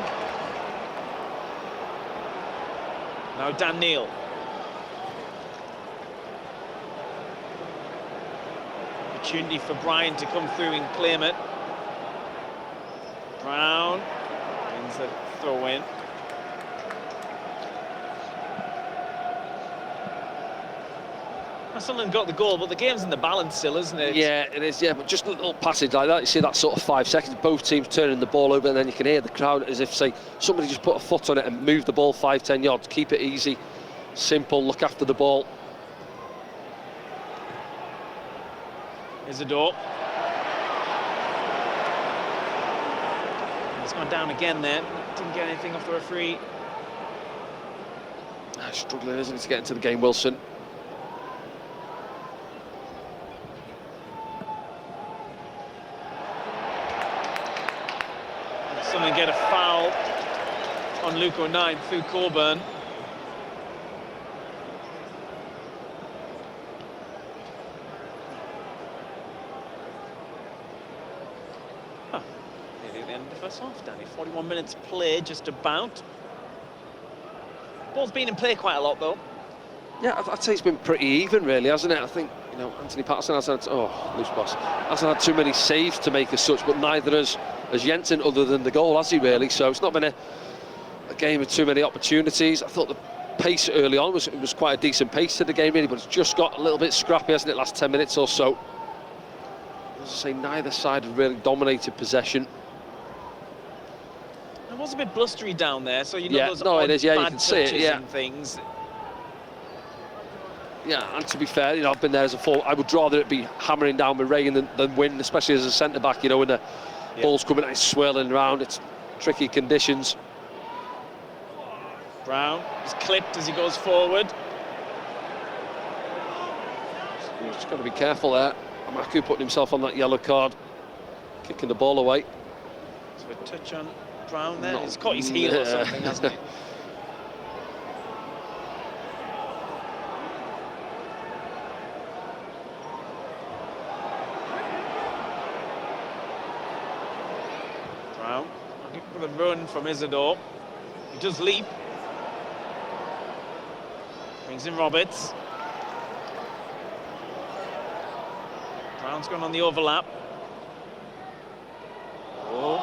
S2: Now Dan Neil. Opportunity for Bryan to come through and claim it. Brown wins the throw in. Sunderland got the goal, but the game's in the balance still, isn't it?
S1: Yeah, it is, yeah, but just a little passage like that, you see that sort of 5 seconds, both teams turning the ball over, and then you can hear the crowd as if, say, somebody just put a foot on it and move the ball 5-10 yards, keep it easy, simple, look after the ball.
S2: Isidore. It's gone down again there, didn't get anything off the referee.
S1: Struggling, isn't it, to get into the game, Wilson.
S2: Sunderland get a foul on Luke O'Nien through Coburn. Nearly the end of the first half, Danny. 41 minutes played, just about. Ball's been in play quite a lot, though.
S1: Yeah, I'd say it's been pretty even, really, hasn't it? I think, you know, Anthony Patterson hasn't had, loose pass, hasn't had too many saves to make as such, but neither has Jensen, other than the goal, has he, really? So it's not been a game with too many opportunities. I thought the pace early on was quite a decent pace to the game, really, but it's just got a little bit scrappy, hasn't it, last 10 minutes or so. As I say, neither side have really dominated possession.
S2: It was a bit blustery down there, so you know those
S1: no,
S2: odd
S1: it is, yeah, you
S2: bad
S1: can see it, yeah.
S2: and things.
S1: Yeah, and to be fair, you know, I've been there as a forward. I would rather it be hammering down with rain than wind, especially as a centre-back, you know, when the ball's coming and it's swirling around. It's tricky conditions.
S2: Brown is clipped as he goes forward.
S1: He's just got to be careful there. Amaku putting himself on that yellow card, kicking the ball away.
S2: So a touch on Brown there. He's caught his heel or something, hasn't he? Brown looking for the run from Isidore. He does leap. Brings in Roberts. Brown's gone on the overlap. Oh,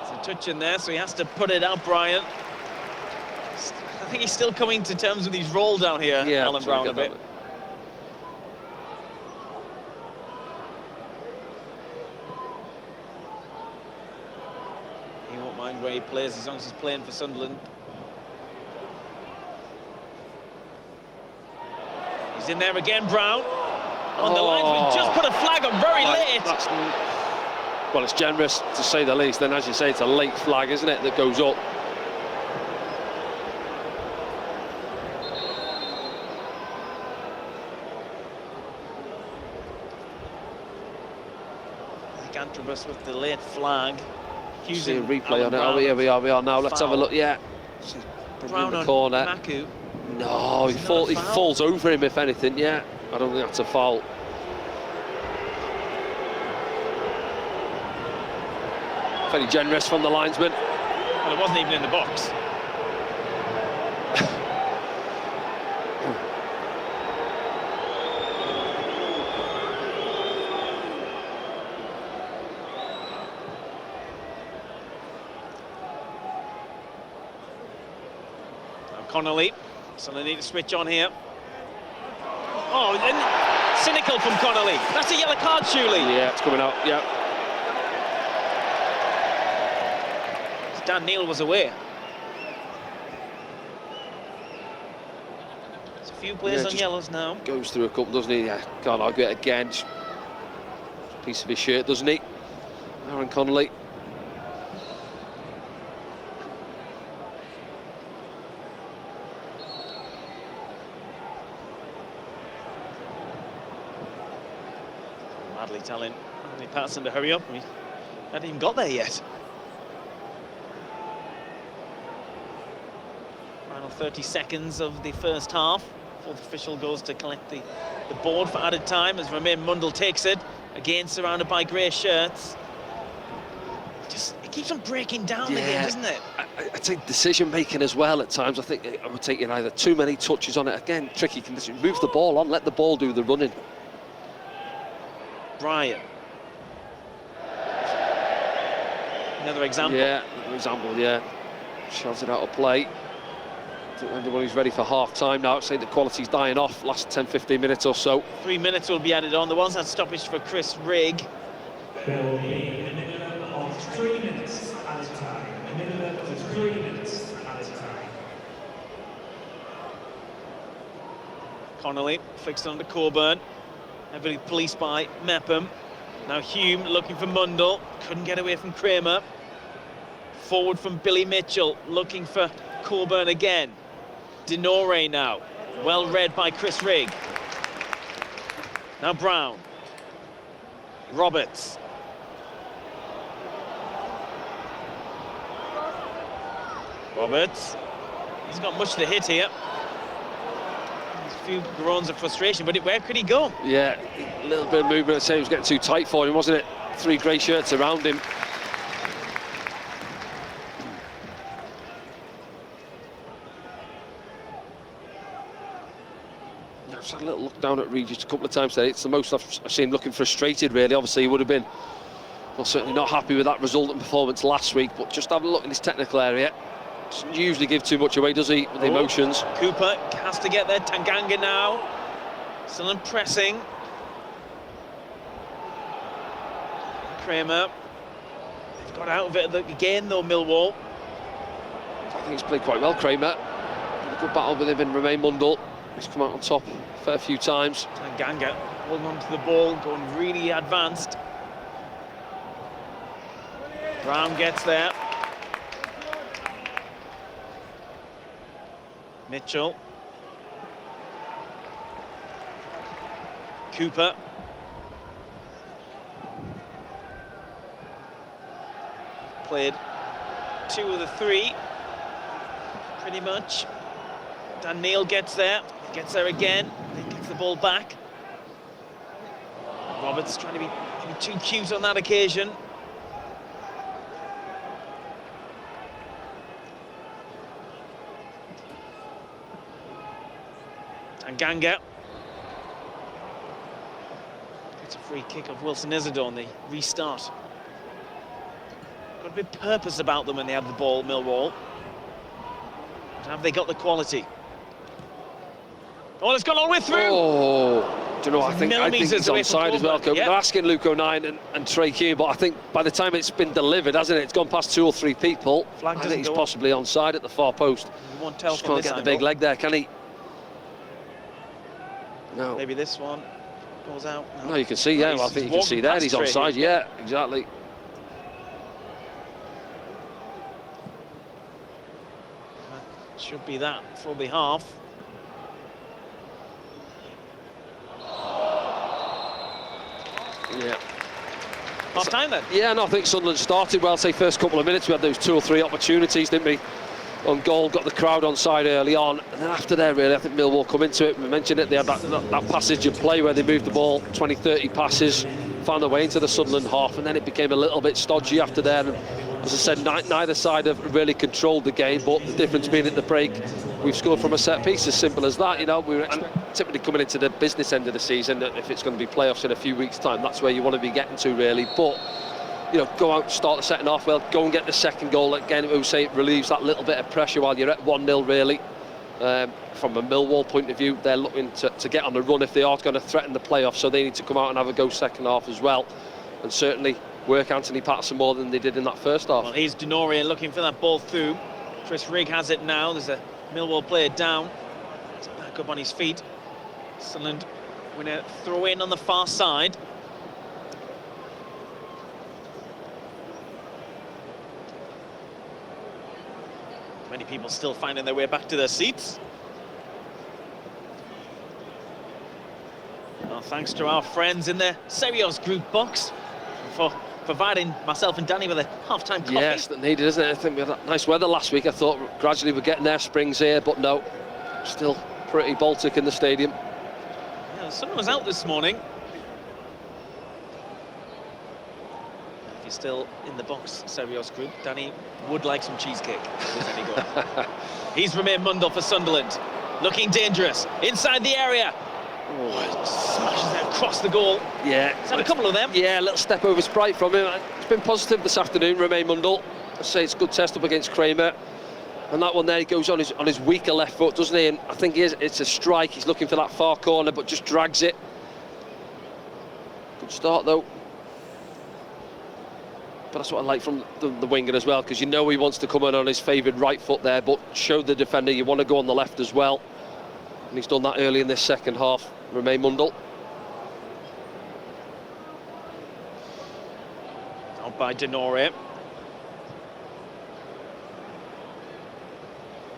S2: there's a touch in there, so he has to put it out, Bryan. I think he's still coming to terms with his role down here, Alan Brown, a bit. He won't mind where he plays as long as he's playing for Sunderland. He's in there again, Brown. On the line, we just put a flag on very late.
S1: Well, it's generous to say the least. Then, as you say, it's a late flag, isn't it, that goes up.
S2: Antrobus with the late flag.
S1: See a replay on it. Oh, here we are now. Let's have a look. Yeah.
S2: Brown
S1: in the corner.
S2: Maku.
S1: No, he falls over him, if anything. Yeah, I don't think that's a foul. Very generous from the linesman.
S2: Well, it wasn't even in the box. Connolly, so they need to switch on here. Oh, and cynical from Connolly. That's a yellow card, surely.
S1: Yeah, it's coming out. Yeah.
S2: Dan Neil was away. There's a few players on yellows now.
S1: Goes through a couple, doesn't he? Yeah, can't argue it again. Just a piece of his shirt, doesn't he? Aaron Connolly.
S2: Madly telling Anthony Patterson to hurry up. We hadn't even got there yet. Final 30 seconds of the first half for Fourth official goes to collect the board for added time as Romain Mundle takes it, again surrounded by grey shirts. It keeps on breaking down the game, doesn't it?
S1: I think decision making as well at times. I think I would take either too many touches on it. Again, tricky condition. Move the ball on, let the ball do the running.
S2: Brian. Another example.
S1: Yeah, another example, yeah. Shoves it out of play. I think everybody's ready for half time now. I'd say the quality's dying off last 10-15 minutes or so.
S2: 3 minutes will be added on. There was that stoppage for Chris Rigg.
S3: There will be a minimum of 3 minutes at a time. A minimum of 3 minutes at a time.
S2: Connolly fixed on to Coburn. Heavily policed by Mepham. Now Hume looking for Mundle. Couldn't get away from Kramer. Forward from Billy Mitchell, looking for Coburn again. Denore now. Well read by Chris Rigg. Now Brown. Roberts. Roberts. He's got much to hit here. There's a few groans of frustration, but where could he go?
S1: Yeah, a little bit of movement. I'd say it was getting too tight for him, wasn't it? 3 grey shirts around him. I've had a little look down at Regis a couple of times today. It's the most I've seen him looking frustrated, really. Obviously, he would have been, well, certainly not happy with that result and performance last week, but just have a look in his technical area. Doesn't usually give too much away, does he, with the emotions?
S2: Cooper has to get there. Tanganga now. Still pressing. Kramer. They've got out of it again, though, Millwall.
S1: I think he's played quite well, Kramer. Had a good battle with him and Romain Mundle. He's come out on top a fair few times.
S2: Tanganga holding on to the ball, going really advanced. Brown gets there. Mitchell. Cooper. Played 2 of the 3, pretty much. Dan Neil gets there again, then gets the ball back. Roberts trying to be too cute on that occasion. Tanganga. It's a free kick of Wilson Isidore on the restart. Got a bit of purpose about them when they have the ball, Millwall. But have they got the quality? Oh, it's gone all the way through!
S1: Oh, do you know, I think he's onside as well.
S2: Yep.
S1: They're asking Luke O'Nien and Trey Hume, but I think by the time it's been delivered, hasn't it? It's gone past 2 or 3 people.
S2: Flag
S1: I think he's possibly onside at the far post.
S2: You won't tell
S1: Just
S2: from
S1: can't
S2: this
S1: get
S2: angle.
S1: the big leg there, can he? No.
S2: Maybe this one goes out.
S1: No, you can see, yeah. Well, I think you can see there. He's onside, yeah, exactly.
S2: That should be that for the half.
S1: Yeah.
S2: Half time then?
S1: Yeah, no, I think Sunderland started well. Say first couple of minutes, we had those 2 or 3 opportunities, didn't we? On goal, got the crowd on side early on, and then after there, really, I think Millwall come into it. We mentioned it, they had that passage of play where they moved the ball 20-30 passes, found their way into the Sunderland half, and then it became a little bit stodgy after there. And as I said, neither side have really controlled the game, but the difference being at the break, we've scored from a set piece, as simple as that. You know, we were typically coming into the business end of the season, that if it's going to be playoffs in a few weeks' time, that's where you want to be getting to, really. But you know, go out, start the second half well, go and get the second goal again. We would say it relieves that little bit of pressure while you're at 1-0, really. From a Millwall point of view, they're looking to get on the run if they are going to threaten the playoffs, so they need to come out and have a go second half as well, and certainly work Anthony Patterson more than they did in that first half.
S2: Well, here's Denore looking for that ball through. Chris Rigg has it now. There's a Millwall player down. He's back up on his feet. Sunderland going to throw in on the far side. Many people still finding their way back to their seats. Well, thanks to our friends in the Serios group box for providing myself and Danny with a half-time coffee.
S1: Yes, that needed, isn't it? I think we had nice weather last week. I thought gradually we're getting there, springs here, but no, still pretty Baltic in the stadium.
S2: Yeah, the sun was out this morning. If you're still in the box, Serios group, Danny would like some cheesecake. If there's any going. He's Romain Mundle for Sunderland, looking dangerous inside the area. Oh, smashes that across the goal.
S1: Yeah,
S2: he's had a couple of them.
S1: Yeah, a little step over sprite from him. It's been positive this afternoon, Romain Mundle. I say it's a good test up against Kramer. And that one there, he goes on his weaker left foot, doesn't he? And I think it's a strike. He's looking for that far corner, but just drags it. Good start, though. But that's what I like from the winger as well, because you know he wants to come in on his favoured right foot there, but show the defender you want to go on the left as well. And he's done that early in this second half, Romain Mundle.
S2: Out by Denore.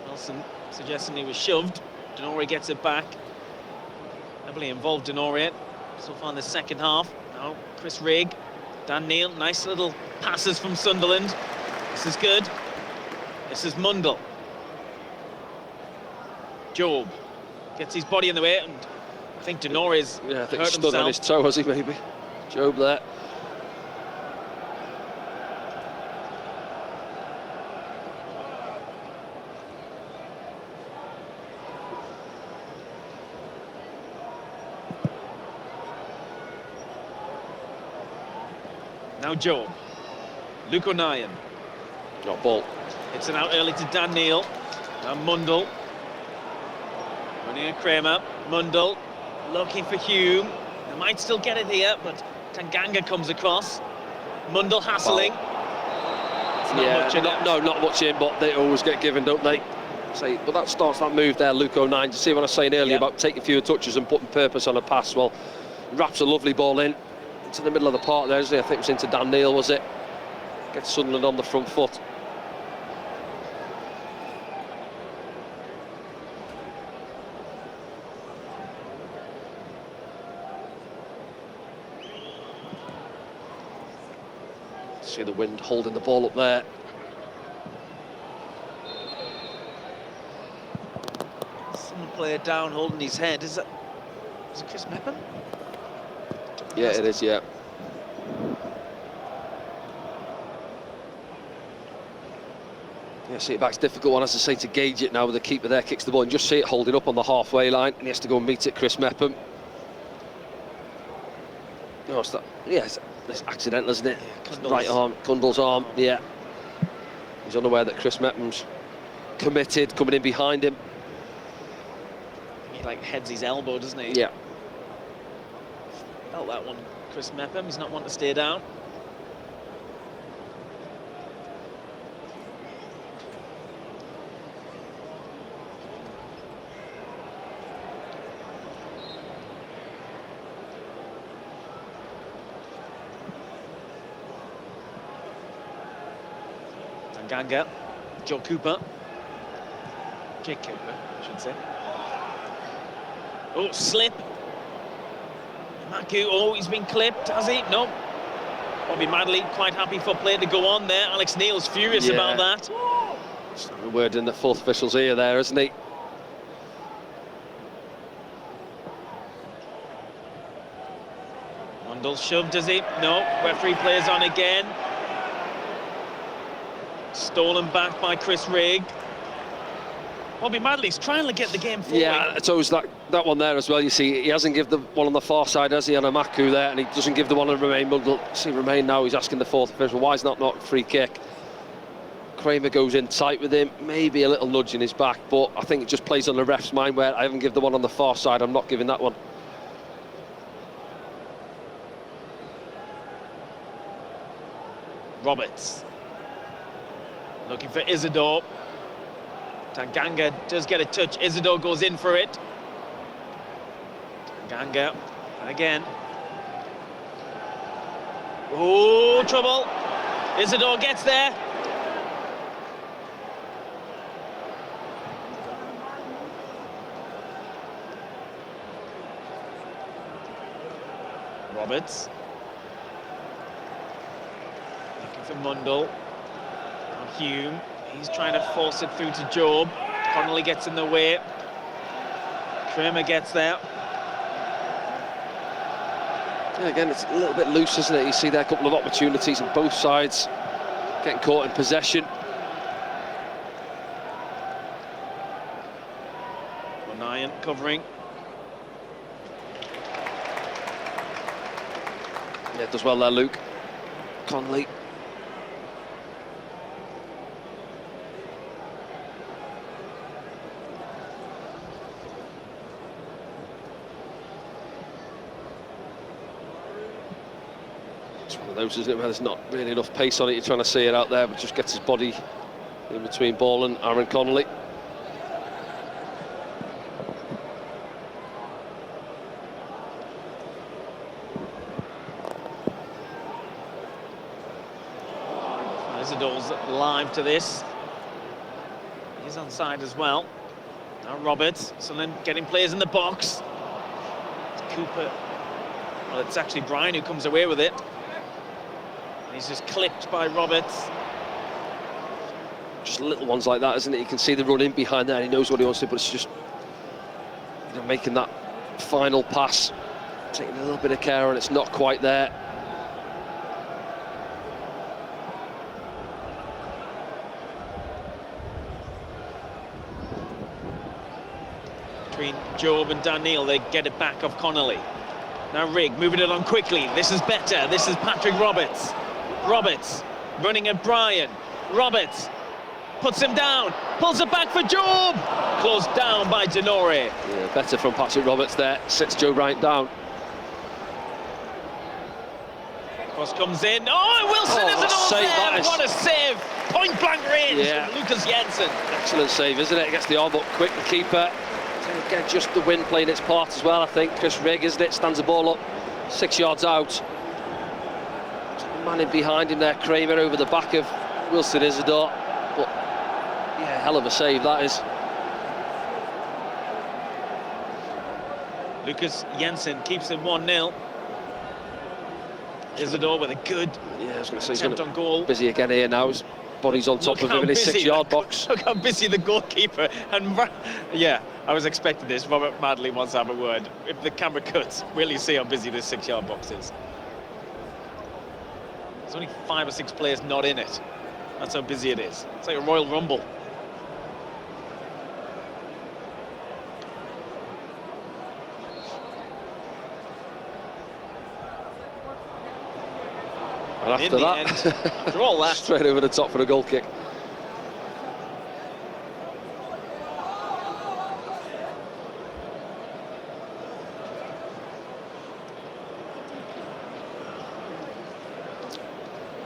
S2: Wilson suggesting he was shoved. Denore gets it back. Heavily involved Denore so far in the second half. Now Chris Rigg, Dan Neil, nice little passes from Sunderland. This is good. This is Mundle. Job gets his body in the way, and I think Denore's
S1: I think
S2: hurt
S1: stood
S2: himself.
S1: on his toe, has he, maybe? Job there.
S2: Now Job. Luke O'Nien.
S1: Not ball.
S2: It's an out early to Dan Neil. Now Mundle. Running at Kramer. Mundle looking for Hume. They might still get it here, but Tanganga comes across. Mundle hassling. It's not much in it.
S1: No, not much in, but they always get given, don't they? But that starts that move there, Luke O'Nien. You see what I was saying earlier about taking fewer touches and putting purpose on a pass? Well, wraps a lovely ball in. To the middle of the park there, isn't he? I think it was into Dan Neil, was it? Gets Sunderland on the front foot. See the wind holding the ball up there.
S2: Some player down holding his head. Is it Chris Meppen?
S1: Yeah, it is, yeah. Yeah, see it back's a difficult one, as I say, to gauge it now with the keeper there, kicks the ball, and just see it holding up on the halfway line, and he has to go and meet it, Chris Meppen. No, it's that. Yeah, it's accidental, isn't it?
S2: Yeah,
S1: right arm, Cundle's arm, yeah. He's unaware that Chris Meppen's committed, coming in behind him.
S2: He like heads his elbow, doesn't he?
S1: Yeah.
S2: Felt that one, Chris Meppen. He's not one to stay down. Tanganga, Joe Cooper. Jake Cooper, I should say. Oh, slip. Maku, oh, he's been clipped, has he? No. Bobby Madley quite happy for play to go on there. Alex Neil's furious about that.
S1: A word in the fourth official's ear there, isn't he?
S2: Mundle shoved, does he? No. Referee plays on again. Stolen back by Chris Rigg. Bobby Madley's trying to get the game forward.
S1: Yeah, it's always that one there as well. You see, he hasn't given the one on the far side, has he, on a Maku there, and he doesn't give the one on Romain Mundle. See, Romain now, he's asking the fourth official, why is that not a free kick? Kramer goes in tight with him, maybe a little nudge in his back, but I think it just plays on the ref's mind where I haven't given the one on the far side, I'm not giving that one.
S2: Roberts. Looking for Isidore. Tanganga does get a touch. Isidore goes in for it. Tanganga again. Oh, trouble. Isidore gets there. Roberts. Looking for Mundle. Hume. He's trying to force it through to Job. Connolly gets in the way. Kramer gets there.
S1: Yeah, again, it's a little bit loose, isn't it? You see there a couple of opportunities on both sides, getting caught in possession.
S2: O'Neill covering.
S1: Yeah, does well there, Luke. Connolly. It's one of those, isn't it, where there's not really enough pace on it. You're trying to see it out there, but just gets his body in between ball and Aaron Connolly.
S2: Isidore's live to this. He's onside as well. Now Roberts, Sunderland getting players in the box. It's Cooper. Well, it's actually Brian who comes away with it. And he's just clipped by Roberts.
S1: Just little ones like that, isn't it? You can see the run in behind there. He knows what he wants to do, but it's just, you know, making that final pass, taking a little bit of care, and it's not quite there.
S2: Between Job and Daniel, they get it back off Connolly. Now Rigg moving it on quickly. This is better. This is Patrick Roberts. Roberts running at Brian. Roberts puts him down, pulls it back for Job. Closed down by Denore.
S1: Yeah, better from Patrick Roberts there. Sits Joe Bryant down.
S2: Cross comes in. Oh, Wilson is an all-save. What a save. Point blank range from Lucas Jensen.
S1: Excellent save, isn't it? Against the arm, but quick, the keeper. And again, just the wind playing its part as well, I think. Chris Rigg, isn't it? Stands the ball up 6 yards out. Man in behind him there, Kramer over the back of Wilson Isidore. But yeah, hell of a save that is.
S2: Lucas Jensen keeps it 1-0. Isidore with a good attempt on goal.
S1: Busy again here now. His body's on top of him in his 6-yard box.
S2: Look how busy the goalkeeper. And yeah, I was expecting this. Robert Madley wants to have a word. If the camera cuts, will you see how busy this 6-yard box is? There's only 5 or 6 players not in it. That's how busy it is. It's like a Royal Rumble.
S1: And after that,
S2: after all that,
S1: straight over the top for a goal kick.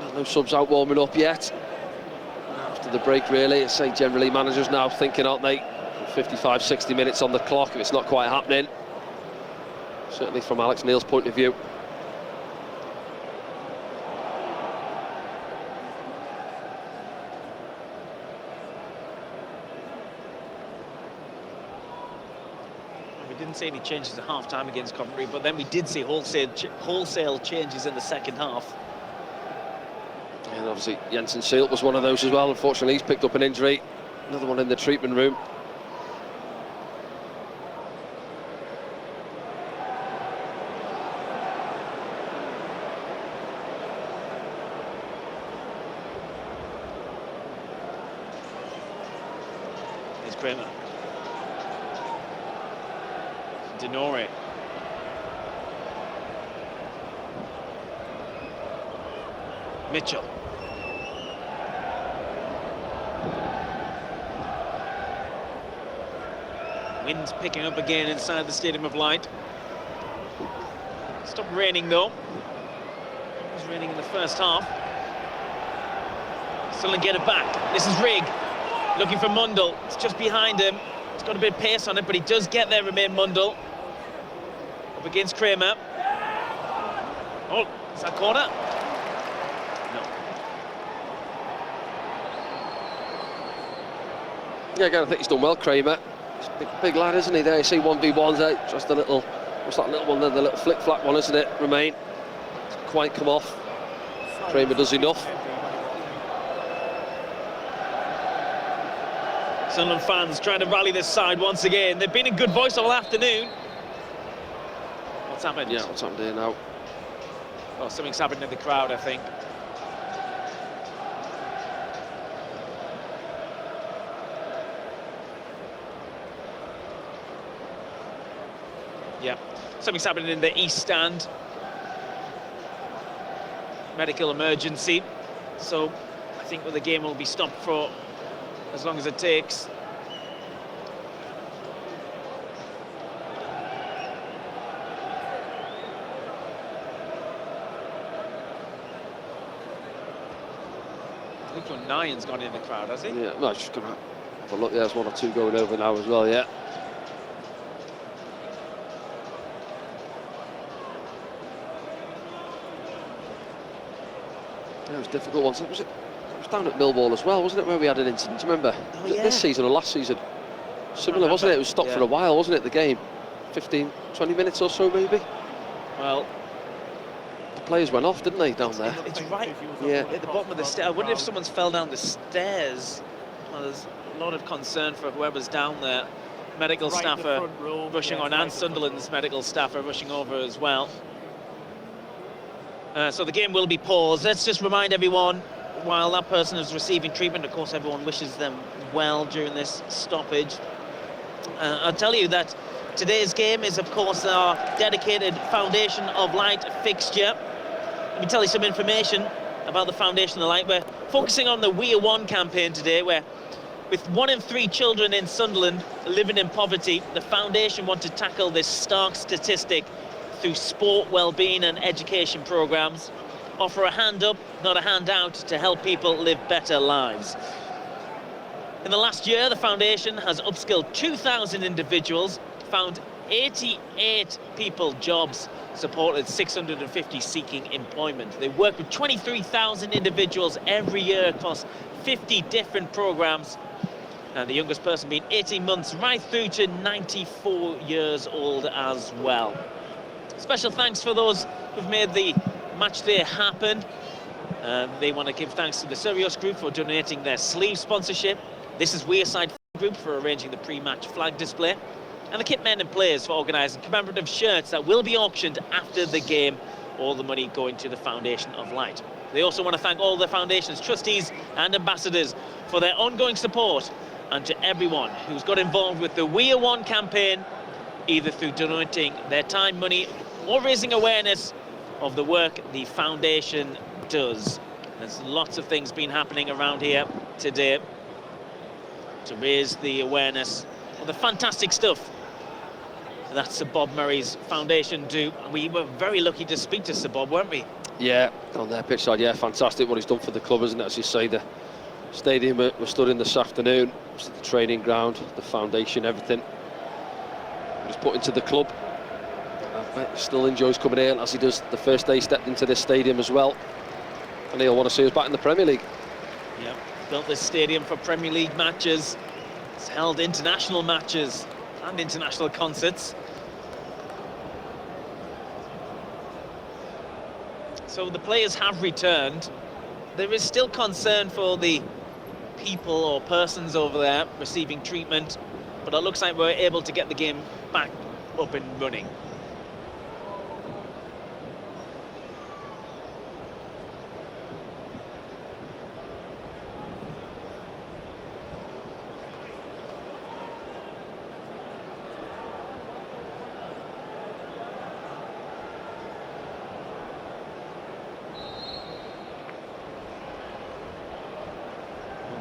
S1: Well, no subs out warming up yet. After the break, really, I say generally managers now thinking, aren't they? 55, 60 minutes on the clock if it's not quite happening. Certainly from Alex Neil's point of view.
S2: We didn't see any changes at half-time against Coventry, but then we did see wholesale changes in the second half.
S1: And obviously Jensen Seelt was one of those as well. Unfortunately, he's picked up an injury. Another one in the treatment room.
S2: Here's Kramer. Denore. Mitchell. Wind's picking up again inside the Stadium of Light. Stopped raining though. It was raining in the first half. Still get it back. This is Rigg looking for Mundle. It's just behind him. It's got a bit of pace on it, but he does get there, Remain Mundle. Up against Kramer. Oh, is that corner? No.
S1: Yeah, again, I think he's done well, Kramer. He's a big lad, isn't he? There, you see 1v1s there. Just a little, what's that little one there? The little flick-flack one, isn't it? Remain. Doesn't quite come off. Kramer does enough.
S2: Sunderland fans trying to rally this side once again. They've been in good voice all afternoon. What's happened?
S1: Yeah, what's happened here now?
S2: Oh, something's happened in the crowd, I think. Yeah, something's happening in the east stand. Medical emergency. So I think the game will be stopped for as long as it takes. I think your Nyan's gone in the crowd, has he?
S1: Yeah, no, just gonna have a look. There's 1 or 2 going over now as well. Yeah. Yeah, it was a difficult one. Was it? It was down at Millwall as well, wasn't it? Where we had an incident. Do you remember?
S2: Oh, yeah.
S1: This season or last season? Similar, wasn't it? It was stopped for a while, wasn't it? The game, 15, 20 minutes or so, maybe.
S2: Well,
S1: the players went off, didn't they, down there?
S2: it's right
S1: Yeah.
S2: at the bottom of the stairs. I wonder if someone's fell down the stairs. Well, there's a lot of concern for whoever's down there. Medical staff are rushing on, and Sunderland's medical staff are rushing over as well. So the game will be paused. Let's just remind everyone, while that person is receiving treatment, of course everyone wishes them well during this stoppage. I'll tell you that today's game is, of course, our dedicated Foundation of Light fixture. Let me tell you some information about the Foundation of Light. We're focusing on the We Are One campaign today, where with 1 in 3 children in Sunderland living in poverty, the Foundation want to tackle this stark statistic through sport, well-being and education programmes. Offer a hand up, not a handout, to help people live better lives. In the last year, the Foundation has upskilled 2,000 individuals, found 88 people jobs, supported 650 seeking employment. They work with 23,000 individuals every year across 50 different programmes, and the youngest person being 18 months right through to 94 years old as well. Special thanks for those who've made the match day happen. They want to give thanks to the Sirius Group for donating their sleeve sponsorship. This is Wearside Group for arranging the pre-match flag display, and the kit men and players for organising commemorative shirts that will be auctioned after the game, all the money going to the Foundation of Light. They also want to thank all the Foundation's trustees and ambassadors for their ongoing support, and to everyone who's got involved with the We Are One campaign, either through donating their time, money, or raising awareness of the work the Foundation does. There's lots of things been happening around here today to raise the awareness of the fantastic stuff that Sir Bob Murray's Foundation do. We were very lucky to speak to Sir Bob, weren't we?
S1: Yeah, on their pitch side, yeah, fantastic what he's done for the club, isn't it? As you say, the stadium we're stood in this afternoon, the training ground, the foundation, everything he's put into the club. I bet he still enjoys coming here, as he does the first day he stepped into this stadium as well. And he'll want to see us back in the Premier League.
S2: Yeah, built this stadium for Premier League matches. It's held international matches and international concerts. So the players have returned. There is still concern for the people or persons over there receiving treatment, but it looks like we're able to get the game back up and running.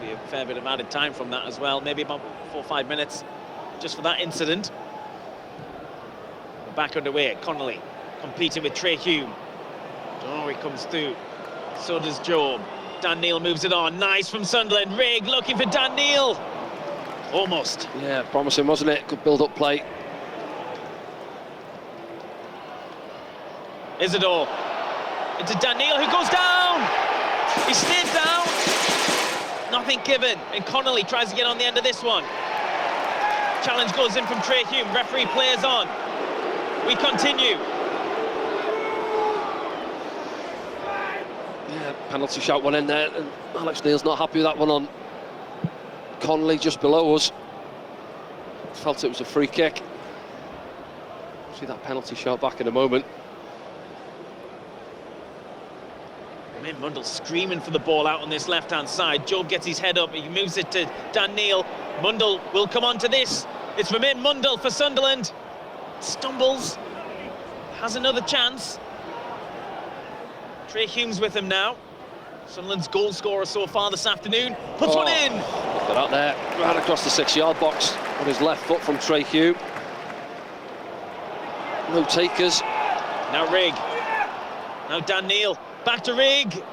S2: A fair bit of added time from that as well, maybe about 4 or 5 minutes just for that incident. We're back underway. Connolly competing with Trey Hume. Donori comes through, so does Job. Dan Neil moves it on, nice from Sunderland. Rigg looking for Dan Neil. Almost.
S1: Yeah, promising, wasn't it? Good build-up play.
S2: Isidore into Dan Neil, who goes down. He stayed down. Nothing given, and Connolly tries to get on the end of this one. Challenge goes in from Trey Hume. Referee plays on. We continue.
S1: Yeah, penalty shout one in there, and Alex Neil's not happy with that one on Connolly just below us. Felt it was a free kick. See that penalty shot back in a moment.
S2: Mundle screaming for the ball out on this left-hand side. Job gets his head up, he moves it to Dan Neil. Mundle will come on to this. It's Romain Mundle for Sunderland. Stumbles, has another chance. Trey Hume's with him now. Sunderland's goal scorer so far this afternoon. Puts one in!
S1: Look at that there, right across the 6-yard box on his left foot from Trey Hume. No takers.
S2: Now Rigg. Now Dan Neil. Back to Rigg.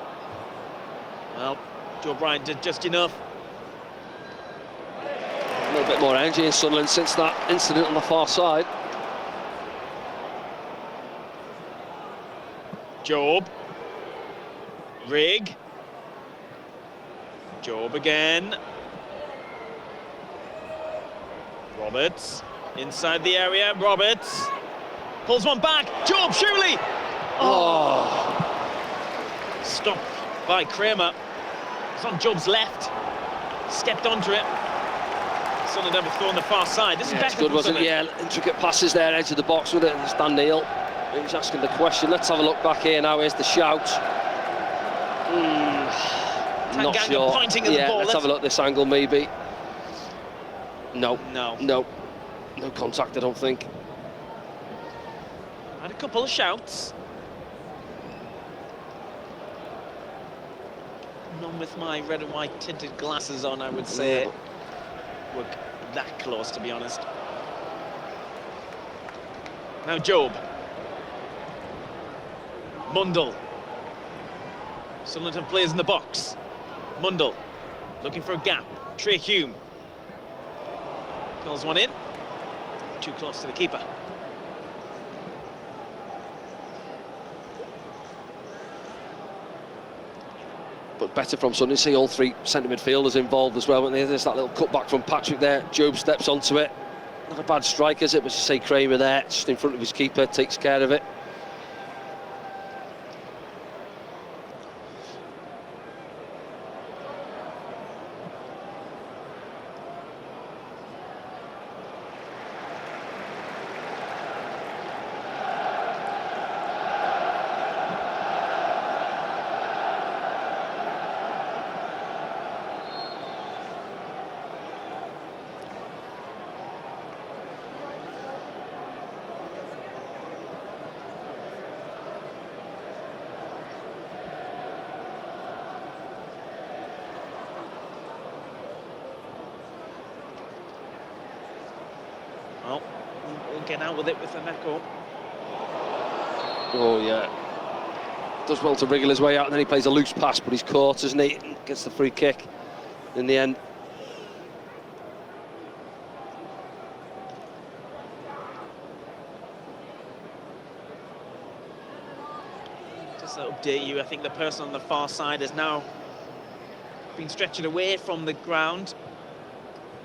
S2: Well, Joe Bryant did just enough.
S1: A little bit more energy in Sunderland since that incident on the far side.
S2: Job. Rigg. Job again. Roberts. Inside the area. Roberts. Pulls one back. Job, surely!
S1: Oh.
S2: Stopped by Kramer. It's on Job's left. Stepped onto it. Sunderland have a throw on the far side. This is
S1: It's
S2: better
S1: good, wasn't it? Yeah, intricate passes there, edge of the box with it. And Dan Neil, he's asking the question. Let's have a look back here now. Here's the shout. Not
S2: Tanganga
S1: sure.
S2: pointing at the ball.
S1: Let's have a look at this angle, maybe. No.
S2: No
S1: Contact, I don't think.
S2: Had a couple of shouts. None with my red and white tinted glasses on, I would say. We're that close, to be honest. Now Job. Mundle. Sunderland have players in the box. Mundle looking for a gap. Trey Hume pulls one in. Too close to the keeper.
S1: But better from Sunderland. See all three centre midfielders involved as well. There's that little cutback from Patrick there. Job steps onto it. Not a bad strike, is it? But you say Kramer there, just in front of his keeper, takes care of it.
S2: Well, we'll get out with it with an echo.
S1: Oh, yeah. Does well to wriggle his way out, and then he plays a loose pass, but he's caught, isn't he? Gets the free kick in the end.
S2: Just to update you, I think the person on the far side has now been stretched away from the ground.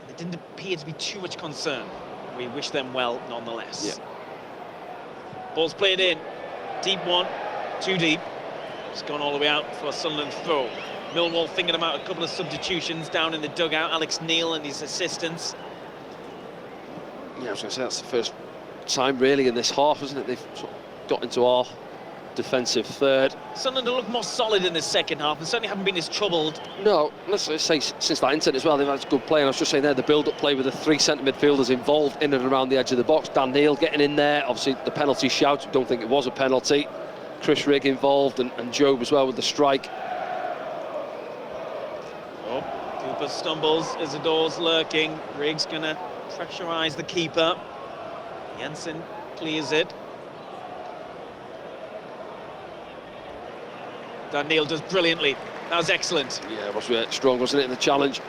S2: There didn't appear to be too much concern. We wish them well nonetheless.
S1: Yeah.
S2: Ball's played in. Deep one, too deep. It's gone all the way out for a Sunderland throw. Millwall thinking about a couple of substitutions down in the dugout. Alex Neil and his assistants.
S1: Yeah, I was going to say that's the first time really in this half, isn't it? They've sort of got into our defensive third.
S2: Sunderland look more solid in the second half and certainly haven't been as troubled.
S1: No, let's say since that incident as well, they've had good play. And I was just saying there, the build-up play with the three centre midfielders involved in and around the edge of the box. Dan Neil getting in there, obviously the penalty shout, don't think it was a penalty. Chris Rigg involved and Job as well with the strike.
S2: Oh, Cooper stumbles, Isidore's lurking. Rigg's gonna pressurise the keeper. Jensen clears it. Dan Neil does brilliantly. That was excellent.
S1: Yeah, it was really strong, wasn't it, in the challenge?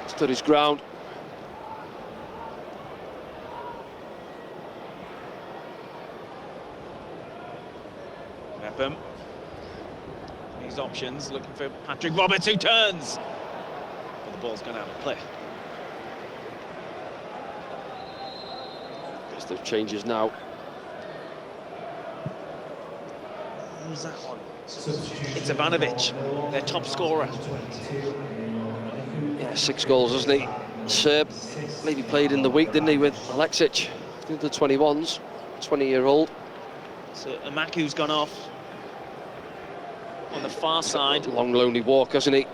S1: Stood his ground.
S2: Mepham. His options, looking for Patrick Roberts, who turns. But the ball's gone out of play.
S1: Guess the changes now.
S2: Who's that one? It's Ivanovic, their top scorer.
S1: Yeah, 6 goals, hasn't he? Serb, maybe played in the week, didn't he, with Alexic, the 21s, 20-year-old.
S2: So Amaku's gone off on the far side.
S1: Long, lonely walk, hasn't he?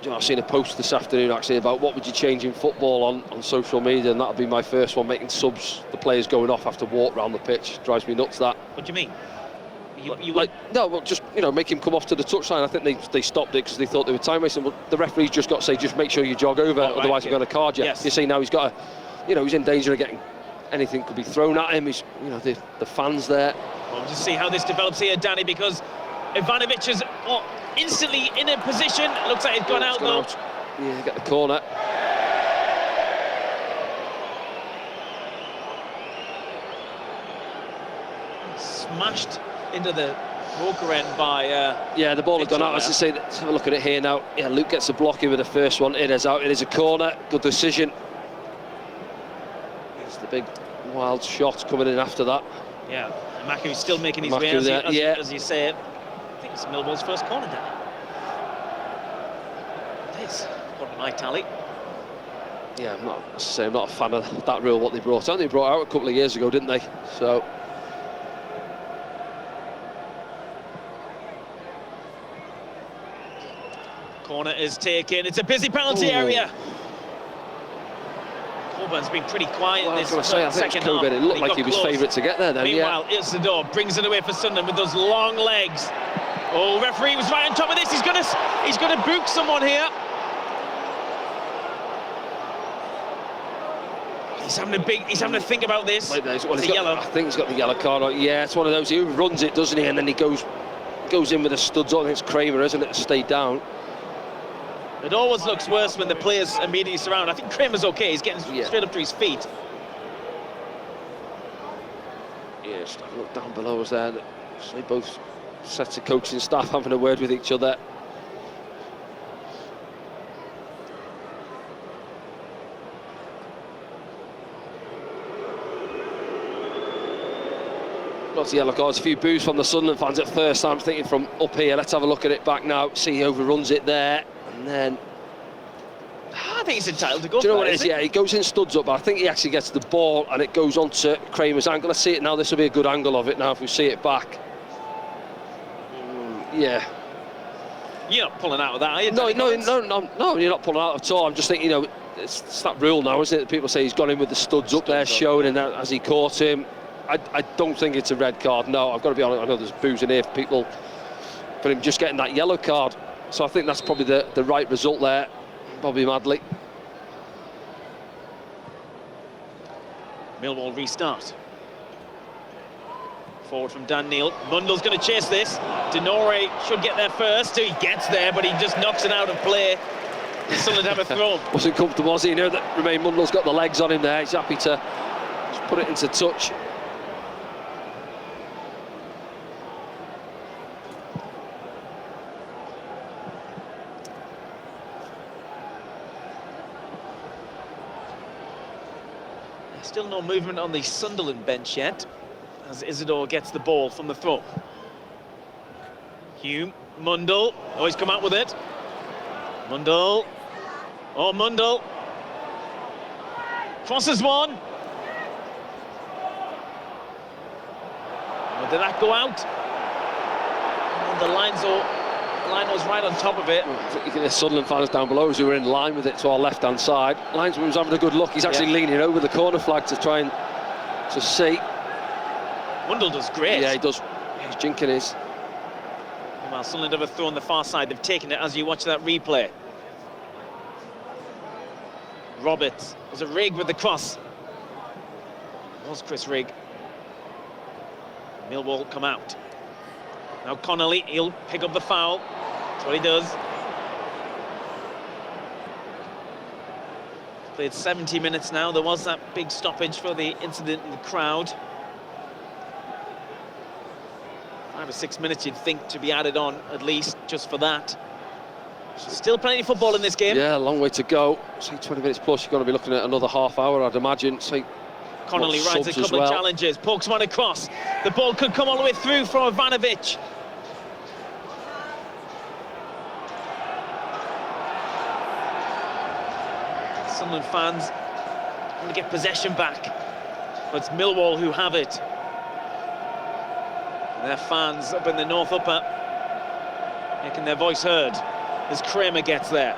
S1: You know, I've seen a post this afternoon actually about what would you change in football on social media, and that'll be my first one, making subs, the players going off after walk around the pitch. Drives me nuts, that.
S2: What do you mean?
S1: No, well, just, you know, make him come off to the touchline. I think they stopped it because they thought they were time wasting. But the referee's just got to say, just make sure you jog over, otherwise you're going to card you.
S2: Yes.
S1: You see now he's got he's in danger of getting anything could be thrown at him. He's, you know, the fans there.
S2: Well, we'll just see how this develops here, Danny, because Ivanovic is instantly in a position. Looks like it's gone out though.
S1: Yeah, get the corner.
S2: Smashed into the Walker end by
S1: yeah, the ball had gone out. As I say, let's have a look at it here now. Yeah, Luke gets a block in with the first one. It is out. It is a corner. Good decision. It's the big wild shot coming in after that.
S2: Yeah, Maku's still making his way, as you say it. I think it's Millwall's first corner, Danny. It is, according to my tally.
S1: Yeah, I'm not a fan of that rule, what they brought out. They brought out a couple of years ago, didn't they? So.
S2: Corner is taken. It's a busy penalty area. Coburn's been pretty quiet in this second half.
S1: It looked like he was favourite to get there then.
S2: Meanwhile, Isidore brings it away for Sunderland with those long legs. Oh, referee was right on top of this. He's gonna book someone here. He's having to think about this. Yellow.
S1: I think he's got the yellow card on. Yeah, it's one of those. He runs it, doesn't he? And then he goes in with the studs on. It's Kramer, isn't it? To stay down.
S2: It always looks worse when the players immediately surround. I think Kramer's okay. He's getting straight up to his feet.
S1: Yeah, just have a look down below us there. So both sets of coaching staff having a word with each other. Lots of yellow cards, a few boos from the Sunderland fans at first. I'm thinking from up here. Let's have a look at it back now. See, he overruns it there. And then
S2: I think he's entitled to go.
S1: Do you know what it is? Yeah, he goes in, studs up, but I think he actually gets the ball and it goes on to Kramer's ankle. Let's see it now. This will be a good angle of it now if we see it back. Yeah.
S2: You're not pulling out of that, are you?
S1: No, you're not pulling out at all. I'm just thinking, you know, it's that rule now, isn't it? That people say he's gone in with the studs up there, showing, and as he caught him. I don't think it's a red card. No, I've got to be honest. I know there's boos in here for people, for him just getting that yellow card. So I think that's probably the right result there. Bobby Madley.
S2: Millwall restart. Forward from Dan Neil. Mundell's going to chase this. Denore should get there first. He gets there, but he just knocks it out of play. Sunderland have a throw.
S1: Wasn't comfortable, was he? You know that Romain Mundell's got the legs on him there. He's happy to just put it into touch.
S2: Still no movement on the Sunderland bench yet, as Isidore gets the ball from the throw. Hume, Mundell, he's come out with it. Mundell, Mundell. Crosses one. Oh, did that go out? Oh, the Lino's right on top of it.
S1: You can hear Sunderland fans down below who are in line with it to our left-hand side. Linesman's having a good look. He's actually leaning over the corner flag to try and to see.
S2: Mundell does great.
S1: Yeah, he does. He's jinking his.
S2: Well, Sunderland have a throw on the far side. They've taken it as you watch that replay. Roberts. Was it Rigg with the cross? It was Chris Rigg. Millwall come out. Now Connolly, he'll pick up the foul. That's what he does. Played 70 minutes now. There was that big stoppage for the incident in the crowd. 5 or 6 minutes you'd think to be added on, at least, just for that. Still plenty of football in this game.
S1: Yeah, a long way to go. Say 20 minutes plus, you're going to be looking at another half hour, I'd imagine. Say
S2: Connolly rides a couple of challenges, pokes one across. The ball could come all the way through from Ivanovic. Sunderland fans want to get possession back. But it's Millwall who have it. And their fans up in the North Upper making their voice heard as Kramer gets there.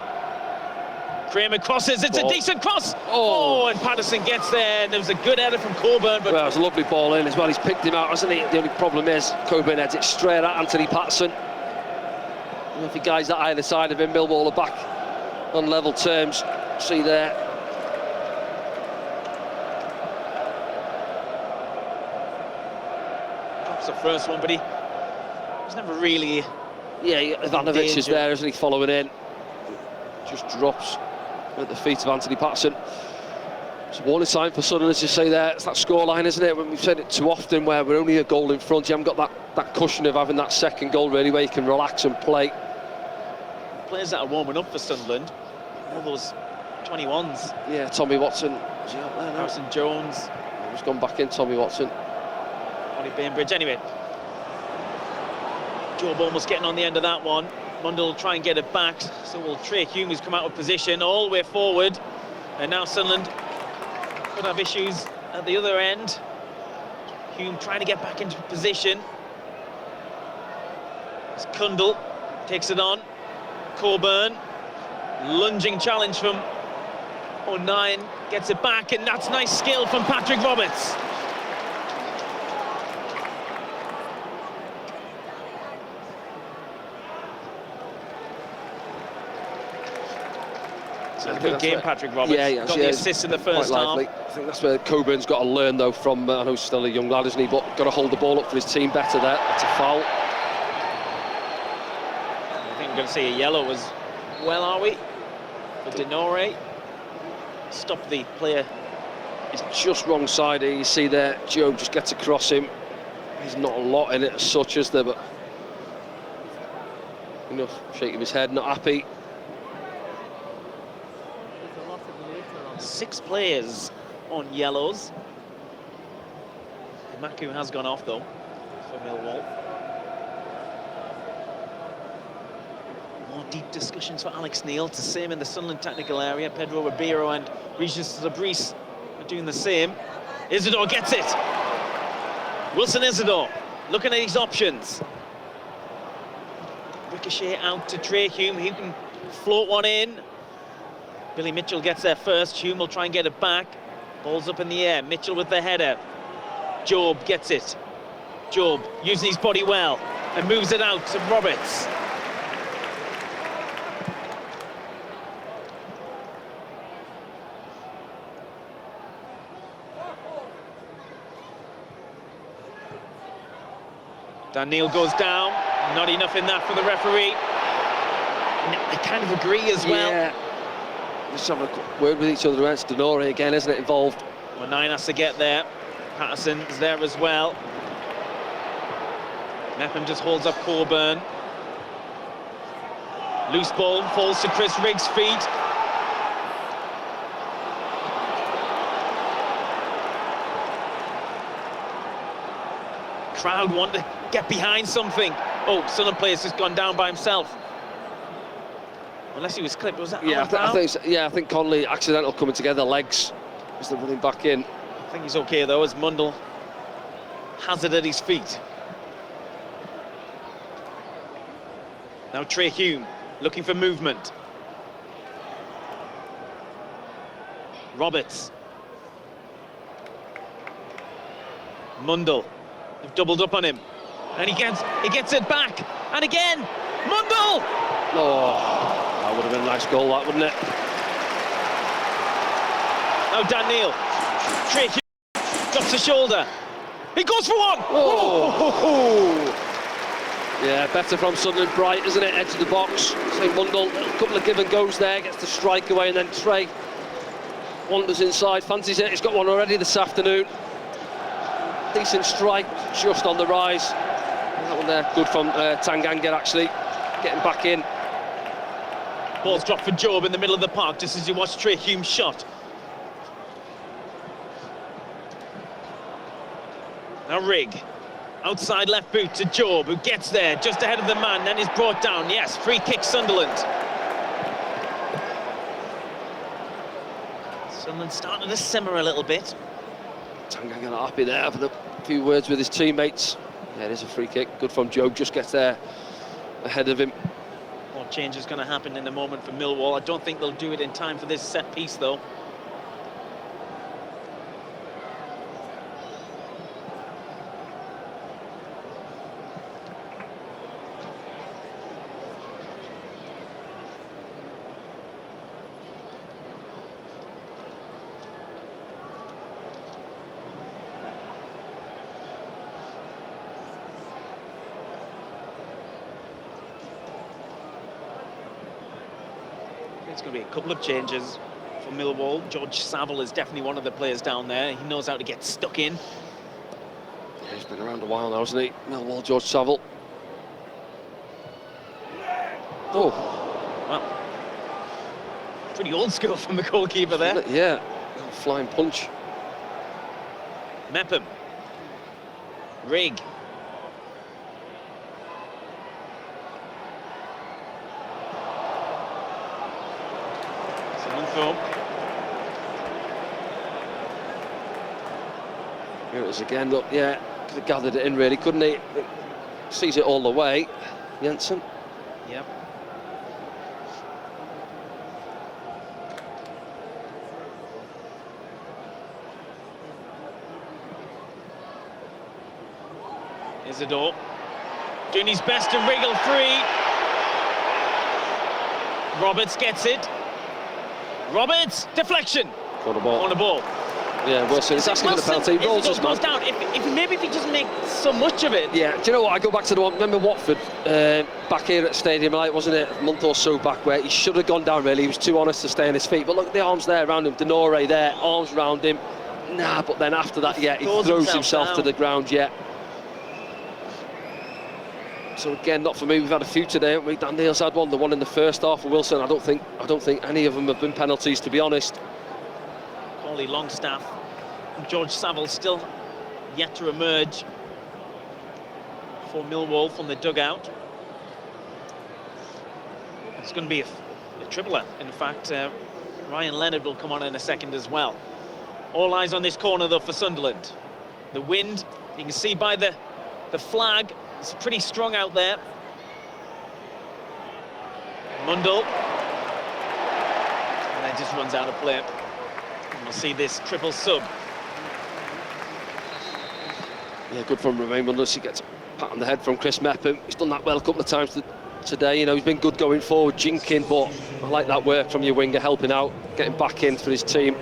S2: Kramer crosses, it's a decent cross! Oh, and Patterson gets there, and there was a good header from Coburn. But
S1: well, it was a lovely ball in as well. He's picked him out, hasn't he? The only problem is Coburn heads it straight at Anthony Patterson. And if he guys that either side of him, Millwall are back on level terms. See there.
S2: Drops the first one, but he was never really.
S1: Yeah, Ivanovic is there, isn't he, following in? Just drops at the feet of Anthony Patterson. It's a warning sign for Sunderland, as you say there. It's that scoreline, isn't it? When we've said it too often, where we're only a goal in front, you haven't got that cushion of having that second goal really, where you can relax and play.
S2: Players that are warming up for Sunderland, all those 21s.
S1: Yeah, Tommy Watson. Is he up there now?
S2: Harrison Jones.
S1: He's gone back in, Tommy Watson.
S2: Ollie Bainbridge. Anyway, Job almost getting on the end of that one. Mundell will try and get it back. So will Trey Hume, who's come out of position all the way forward. And now Sunderland could have issues at the other end. Hume trying to get back into position. As Kundal takes it on. Coburn, lunging challenge from O'Nien, gets it back, and that's nice skill from Patrick Roberts. It's a good game, Patrick Roberts.
S1: Yeah,
S2: got the assist in the first half.
S1: I think that's where Coburn's got to learn, though, from, I know he's still a young lad, isn't he, but got to hold the ball up for his team better there. That's a foul.
S2: I think we're going to see a yellow as well, are we? For Denore. Stop the player.
S1: He's just wrong side here. You see there, Joe just gets across him. There's not a lot in it as such, is there? But enough shaking his head, not happy.
S2: 6 players on yellows. Maku has gone off though for Millwall. More deep discussions for Alex Neil, to same in the Sunderland technical area. Pedro Ribeiro and Regis Zabris are doing the same. Isidore gets it. Wilson Isidore looking at his options. Ricochet out to Trey Hume. He can float one in. Billy Mitchell gets there first. Hume will try and get it back. Ball's up in the air. Mitchell with the header. Job gets it. Job using his body well and moves it out to Roberts. Dan Neil goes down. Not enough in that for the referee. I kind of agree as well.
S1: Yeah. Just having a word with each other. It's Denore again, isn't it, involved?
S2: Well, 9 has to get there. Patterson's there as well. Mepham just holds up Coburn. Loose ball falls to Chris Riggs' feet. Crowd want to get behind something. Oh, Sunderland player's just gone down by himself. Unless he was clipped, was that?
S1: Yeah, I think Conley accidental coming together, legs, as they're running back in.
S2: I think he's okay though, as Mundell has it at his feet. Now Trey Hume looking for movement. Roberts. Mundell. They've doubled up on him. And he gets it back. And again, Mundell!
S1: Oh, that would have been a nice goal, that, wouldn't it?
S2: Now Dan Neil. Trey Hume drops the shoulder. He goes for one!
S1: Oh. Yeah, better from Sunderland. Bright, isn't it? Edge of the box. St. Mundell, a couple of give and goes there, gets the strike away, and then Trey wanders inside, fancies it. He's got one already this afternoon. Decent strike, just on the rise. That one there, good from Tanganga, actually, getting back in.
S2: Ball's dropped for Job in the middle of the park, just as you watch Trey Hume's shot. Now Rigg, outside left boot to Job, who gets there just ahead of the man, then is brought down. Yes, free kick Sunderland. Sunderland starting to simmer a little bit.
S1: Tanganga not happy there, having a few words with his teammates. Yeah, it is a free kick. Good from Joe, just gets there ahead of him.
S2: More change is going to happen in a moment for Millwall. I don't think they'll do it in time for this set piece, though. It's going to be a couple of changes for Millwall. George Saville is definitely one of the players down there. He knows how to get stuck in.
S1: Yeah, he's been around a while now, hasn't he? Millwall, George Saville. Oh.
S2: Well, pretty old school from the goalkeeper there.
S1: Yeah, flying punch.
S2: Mepham. Rigg.
S1: Here it is again. Look, yeah, could have gathered it in really, couldn't he? Sees it all the way. Jensen.
S2: Yep. Isidore doing his best to wriggle free. Roberts gets it. Roberts, deflection.
S1: Got a ball.
S2: On the ball.
S1: Yeah, Wilson is asking for the penalty. Rolls his man.
S2: Goes down. Maybe if he doesn't make so much of it.
S1: Yeah, do you know what? I go back to the one. Remember Watford back here at Stadium Light, wasn't it? A month or so back, where he should have gone down. Really, he was too honest to stay on his feet. But look at the arms there around him. Denore there, arms around him. Nah, but then after that, yeah, he throws himself to the ground. Yeah. So again, not for me. We've had a few today, haven't we? Dan Neal's had one. The one in the first half for Wilson. I don't think any of them have been penalties, to be honest.
S2: Corley Longstaff, George Saville still yet to emerge for Millwall from the dugout. It's going to be a tripler. In fact, Ryan Leonard will come on in a second as well. All eyes on this corner though for Sunderland. The wind, you can see by the flag, it's pretty strong out there. Mundell. And then just runs out of play. And we'll see this triple sub.
S1: Yeah, good from Romain Mundell. He gets a pat on the head from Chris Mepham. He's done that well a couple of times today. You know, he's been good going forward, jinking, but I like that work from your winger, helping out, getting back in for his team.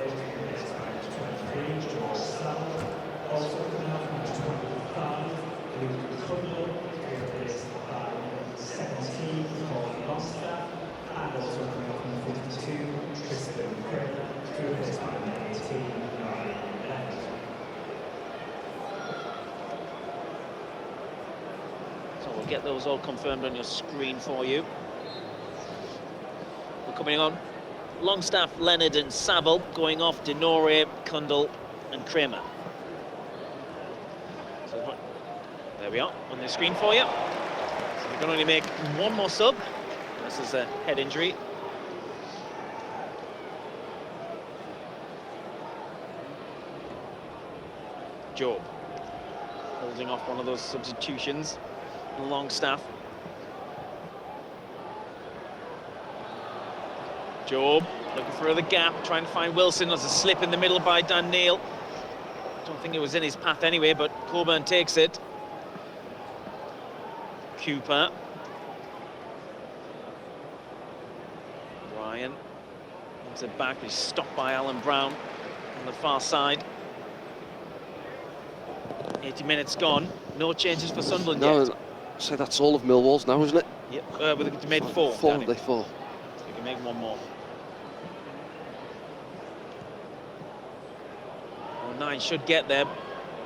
S2: Get those all confirmed on your screen for you. We're coming on. Longstaff, Leonard and Saville, going off Denore, Kundal and Kramer. So there we are on the screen for you. So we can only make one more sub. This is a head injury. Job holding off one of those substitutions. Longstaff. Job looking for the gap, trying to find Wilson. There's a slip in the middle by Dan Neal. Don't think it was in his path anyway, but Coburn takes it. Cooper. Ryan wins it back, he's stopped by Alan Brown on the far side. 80 minutes gone, no changes for Sunderland yet.
S1: So that's all of Millwall's now, isn't it?
S2: Yep, we made four.
S1: Four, they four.
S2: So we can make one more. Well, 9 should get there.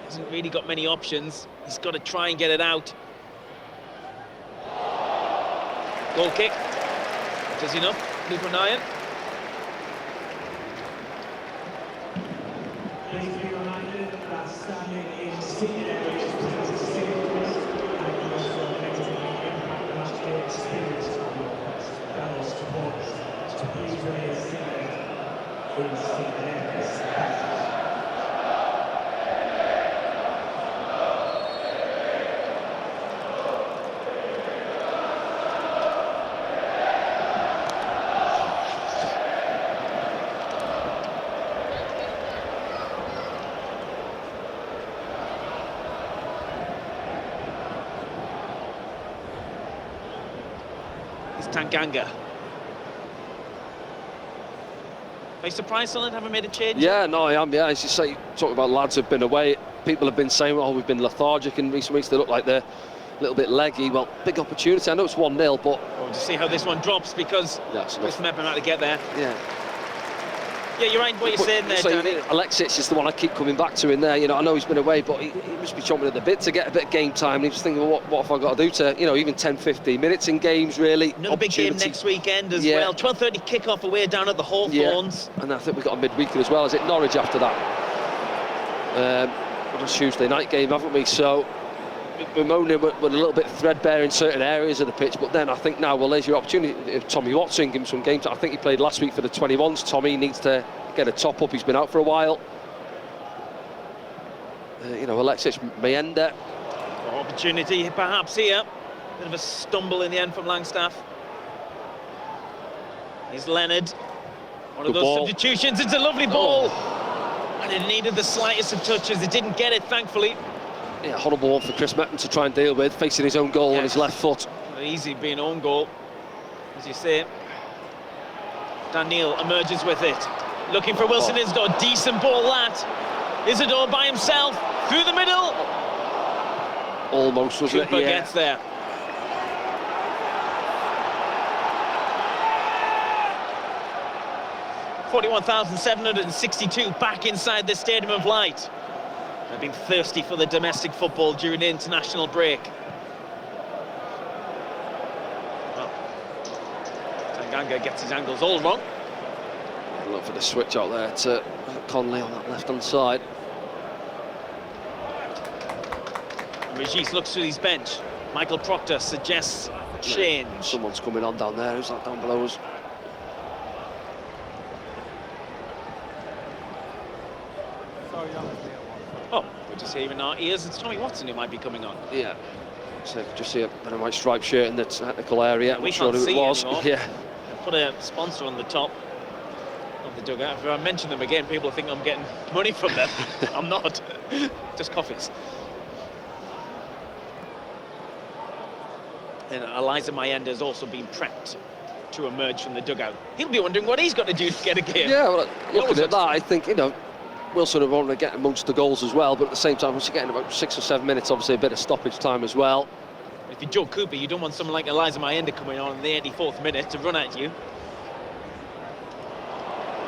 S2: Hasn't really got many options. He's got to try and get it out. Goal kick. Does enough. Luke Ryan.
S3: Please be reminded that standing in seated areas protects safety and can also negatively impact the match day experience of your fellow supporters. So please remain seated in seated areas.
S2: It's Tanganga. Are you surprised Sunderland haven't made a change?
S1: Yeah, no, I am. Yeah, as you say, talking about lads who've been away. People have been saying, "Oh, we've been lethargic in recent weeks. They look like they're a little bit leggy." Well, big opportunity. I know it's 1-0, but
S2: We'll just see how this one drops because Chris Mepham had to get there.
S1: Yeah.
S2: Yeah, you're right. What you're saying there, Danny.
S1: Alexis is the one I keep coming back to in there. You know, I know he's been away, but he must be chomping at the bit to get a bit of game time. And he's just thinking, well, what have I got to do to, you know, even 10-15 minutes in games, really.
S2: Another big game next weekend as well. 12:30 kick-off away down at the Hawthorns.
S1: Yeah. And I think we've got a midweeker as well. Is it Norwich after that? On a Tuesday night game, haven't we? So we're moaning we're a little bit threadbare in certain areas of the pitch, but then I think now, well, there's your opportunity. If Tommy Watson gives him some game time. I think he played last week for the 21s. Tommy needs to get a top up. He's been out for a while. You know, Alexis Mayenda.
S2: Opportunity perhaps here. Bit of a stumble in the end from Langstaff. Here's Leonard. One of those substitutions. It's a lovely ball. And it needed the slightest of touches. It didn't get it, thankfully.
S1: Yeah, horrible one for Chris Mepham to try and deal with, facing his own goal on his left foot.
S2: Easy being own goal, as you say. Daniel emerges with it. Looking for Wilson Isidore. Decent ball, that. Isidore by himself. Through the middle.
S1: Almost, wasn't it?
S2: Cooper gets there. $41,762 back inside the Stadium of Light. They've been thirsty for the domestic football during the international break. Well, Tanganga gets his angles all wrong.
S1: Look for the switch out there to Conley on that left-hand side.
S2: Regis looks through his bench. Michael Proctor suggests change.
S1: Someone's coming on down there. Who's that down below us?
S2: Oh, we're just hearing our ears. It's Tommy Watson who might be coming on.
S1: Yeah. So just see a white striped shirt in the technical area.
S2: We
S1: can't
S2: see
S1: who it was.
S2: Anymore.
S1: Yeah.
S2: Put a sponsor on the top of the dugout. If I mention them again, people think I'm getting money from them. I'm not. Just coffees. And Eliza Mayenda has also been prepped to emerge from the dugout. He'll be wondering what he's got to do to get a game.
S1: Yeah, well, looking at that, I think, you know, Wilson will want to get amongst the goals as well, but at the same time, once you're getting about 6 or 7 minutes, obviously a bit of stoppage time as well.
S2: If you're Joe Cooper, you don't want someone like Eliza Mayenda coming on in the 84th minute to run at you.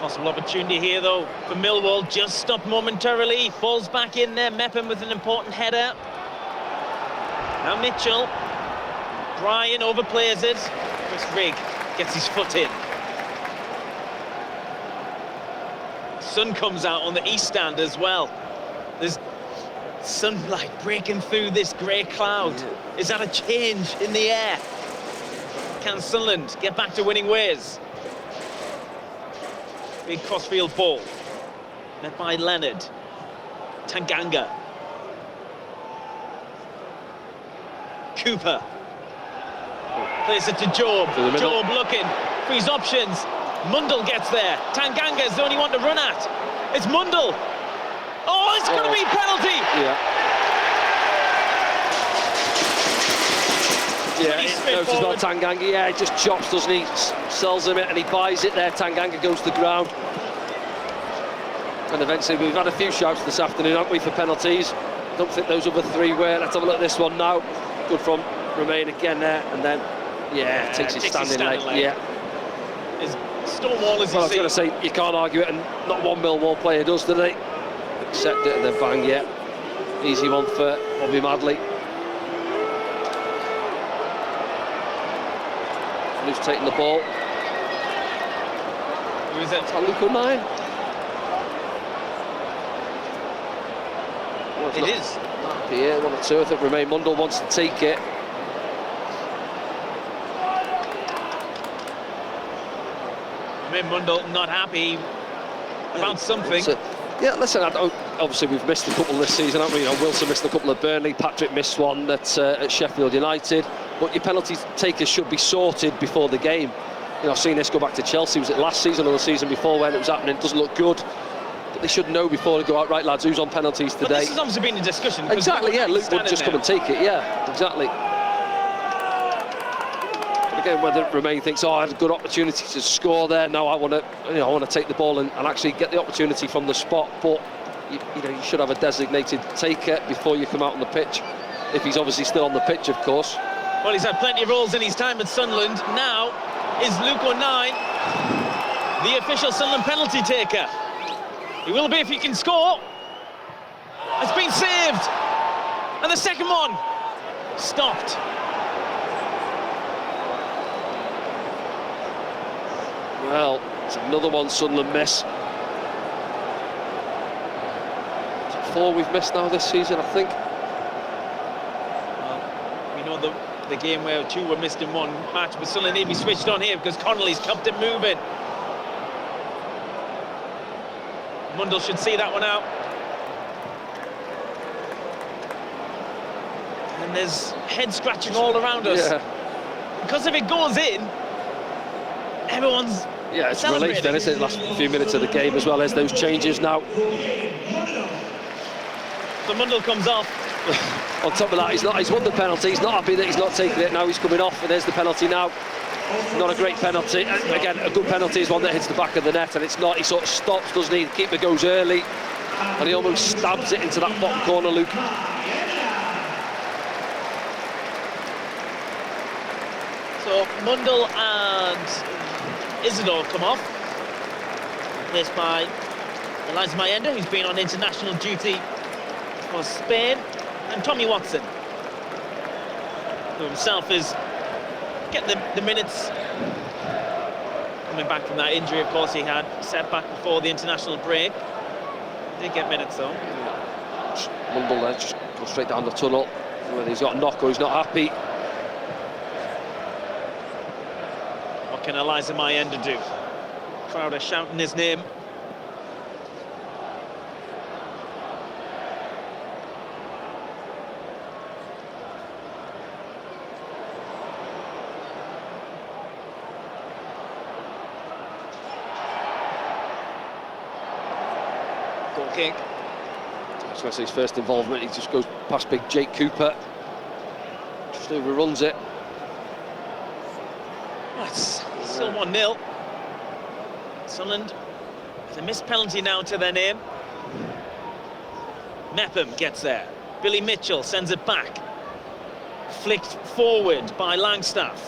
S2: Possible opportunity here, though, for Millwall. Just stopped momentarily. Ball's back in there. Mepham with an important header. Now Mitchell. Brian overplays it. Chris Rigg gets his foot in. Sun comes out on the east stand as well. There's sunlight breaking through this grey cloud. Yeah. Is that a change in the air? Can Sunderland get back to winning ways? Big crossfield ball. Met by Leonard. Tanganga. Cooper. Plays it to Job. Job looking for his options. Mundle gets there. Tanganga's the only one to run at. It's Mundle. Oh, it's going to be a penalty.
S1: Yeah, it's not Tanganga. Yeah, he just chops, doesn't he? Sells him it and he buys it there. Tanganga goes to the ground. And eventually, we've had a few shouts this afternoon, haven't we, for penalties? I don't think those other three were. Let's have a look at this one now. Good from Romain again there, and then, takes his standing leg. Yeah.
S2: As Stonewall as
S1: I was going to say, you can't argue it, and not one Millwall player does, do they? Accept it and then bang, Easy one for Bobby Madley. Who's taking the ball?
S2: Who is it?
S1: Luke O'Neill.
S2: It is.
S1: Yeah, 1 or 2. I think Romain Mundle wants to take it.
S2: Romain Mundle not happy about something.
S1: Yeah, listen, obviously we've missed a couple this season, haven't we? You know, Wilson missed a couple at Burnley, Patrick missed one at Sheffield United. But your penalty takers should be sorted before the game. You know, I've seen this go back to Chelsea. Was it last season or the season before when it was happening? It doesn't look good. But they should know before they go out, right, lads, who's on penalties today?
S2: But this has obviously been a discussion.
S1: Exactly, yeah, Luke would just come and take it, yeah, exactly. again, whether Romain thinks, I had a good opportunity to score there. Now I want to take the ball and actually get the opportunity from the spot. But you should have a designated taker before you come out on the pitch. If he's obviously still on the pitch, of course.
S2: Well, he's had plenty of roles in his time at Sunderland. Now is Luke O'Nien, the official Sunderland penalty taker. He will be if he can score. It's been saved. And the second one stopped.
S1: Well, it's another one Sunderland miss. Is it 4 we've missed now this season, I think?
S2: Well, we know the game where 2 were missed in one match, but Sunderland need to be switched on here because Connolly's kept it moving. Mundle should see that one out. And there's head scratching all around us.
S1: Yeah.
S2: Because if it goes in, everyone's
S1: it's relief then, isn't it? Last few minutes of the game as well as those changes now.
S2: So Mundle comes off.
S1: On top of that, he's won the penalty. He's not happy that he's not taking it. Now he's coming off, and there's the penalty now. Not a great penalty. Again, a good penalty is one that hits the back of the net, and it's not. He sort of stops, doesn't he? The keeper goes early, and he almost stabs it into that bottom corner, Luke.
S2: So Mundle and Isidore come off. Replaced by Eliza Mayenda, who's been on international duty for Spain, and Tommy Watson, who himself is getting the minutes. Coming back from that injury, of course, he had setback before the international break. Did get minutes though.
S1: Mundle there, just go straight down the tunnel. Whether he's got a knock or he's not happy.
S2: What can Eliza Mayenda do? Crowd are shouting his name. Goal kick.
S1: That's going to say his first involvement. He just goes past big Jake Cooper. Just overruns it.
S2: That's still 1-0. Sunderland has a missed penalty now to their name. Mepham gets there. Billy Mitchell sends it back. Flicked forward by Langstaff.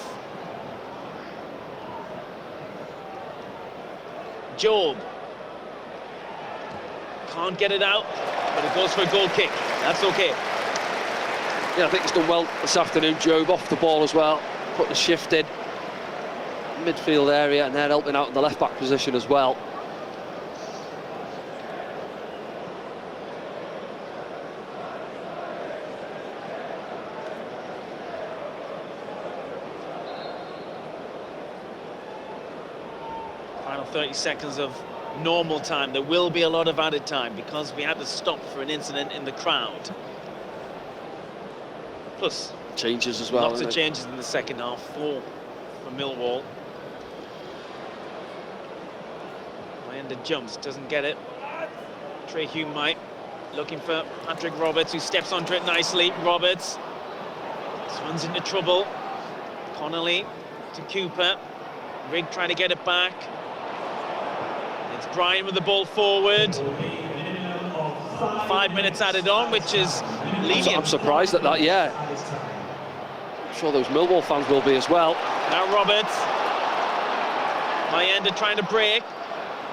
S2: Job can't get it out, but it goes for a goal kick. That's okay.
S1: Yeah, I think he's done well this afternoon, Job, off the ball as well. Put the shift in. Midfield area, and they're helping out in the left-back position as well.
S2: Final 30 seconds of normal time. There will be a lot of added time because we had to stop for an incident in the crowd. Plus
S1: Changes as well.
S2: lots of changes in the second half. 4 for Millwall. Mayenda jumps, doesn't get it. Trey Hume might. Looking for Patrick Roberts, who steps onto it nicely. Roberts runs into trouble. Connolly to Cooper. Rigg trying to get it back. It's Brian with the ball forward. 5 minutes added on, which is lenient.
S1: I'm surprised at that, yeah. I'm sure those Millwall fans will be as well.
S2: Now Roberts. Mayenda trying to break.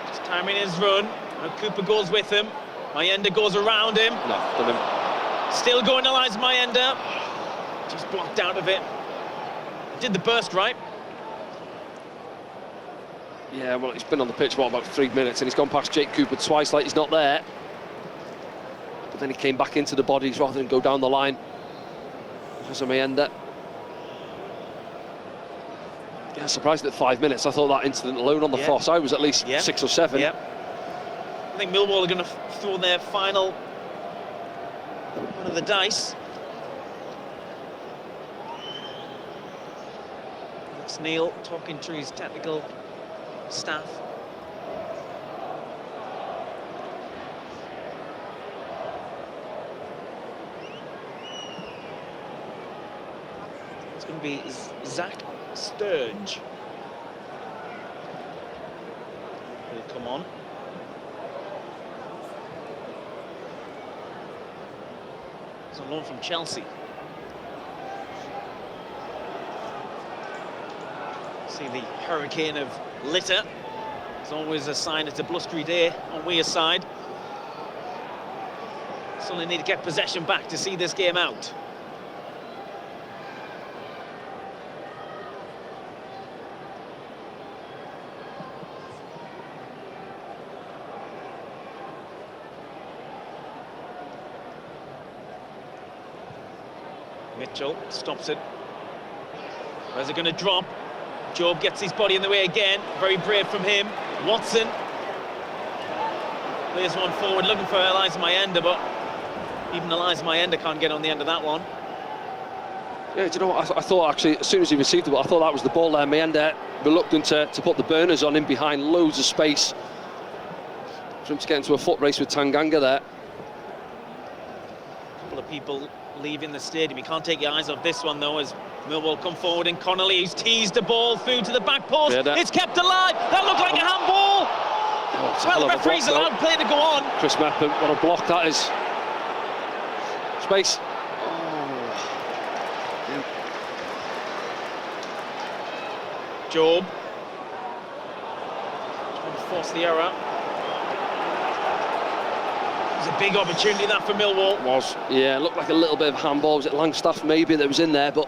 S2: Just timing his run. Now Cooper goes with him. Mayenda goes around him.
S1: No, done him.
S2: Still going to Eliza Mayenda. Just blocked out of it. Did the burst right.
S1: Yeah, well, he's been on the pitch for about 3 minutes, and he's gone past Jake Cooper twice like he's not there. But then he came back into the bodies rather than go down the line. As a Mayenda. Yeah, surprised at 5 minutes. I thought that incident alone on the far side was at least 6 or 7.
S2: Yep. I think Millwall are going to throw their final one of the dice. That's Neil talking to his technical staff. It's going to be Zach Sturge. He'll come on. It's on loan from Chelsea. See the hurricane of litter. It's always a sign it's a blustery day on Weir's side. Sunderland need to get possession back to see this game out. Mitchell stops it. Where's it going to drop? Job gets his body in the way again. Very brave from him. Watson plays one forward, looking for Eliza Mayenda, but even Eliza Mayenda can't get on the end of that one.
S1: Yeah, do you know what? I thought actually, as soon as he received the ball, I thought that was the ball there. Mayenda reluctant to put the burners on him behind, loads of space for him to get into a foot race with Tanganga there.
S2: A couple of people leaving the stadium. You can't take your eyes off this one though, as Millwall come forward and Connolly, who's teased the ball through to the back post.
S1: Yeah,
S2: it's kept alive. That looked like a handball. Well, the referee's allowed play to go on.
S1: Chris Mepham, what a block that is. Space.
S2: Job trying to force the error. It was a big opportunity that for Millwall.
S1: It was. Yeah, it looked like a little bit of handball. Was it Langstaff maybe that was in there, but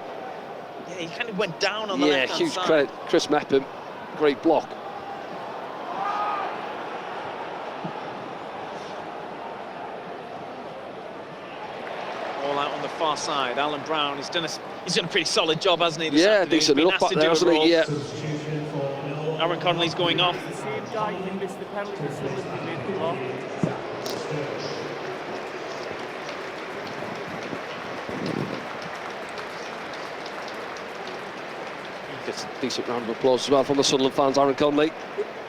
S2: yeah, he kind of went down on the left-hand side.
S1: Yeah, huge credit, Chris Mepham. Great block.
S2: All out on the far side. Alan Brown, he's done a pretty solid job, hasn't he?
S1: Yeah, decent enough back there, hasn't he? Yeah.
S2: Aaron Connolly's going off.
S4: The same guy who missed the penalty, so he made the block.
S1: Gets a decent round of applause as well from the Sunderland fans. Aaron Connolly,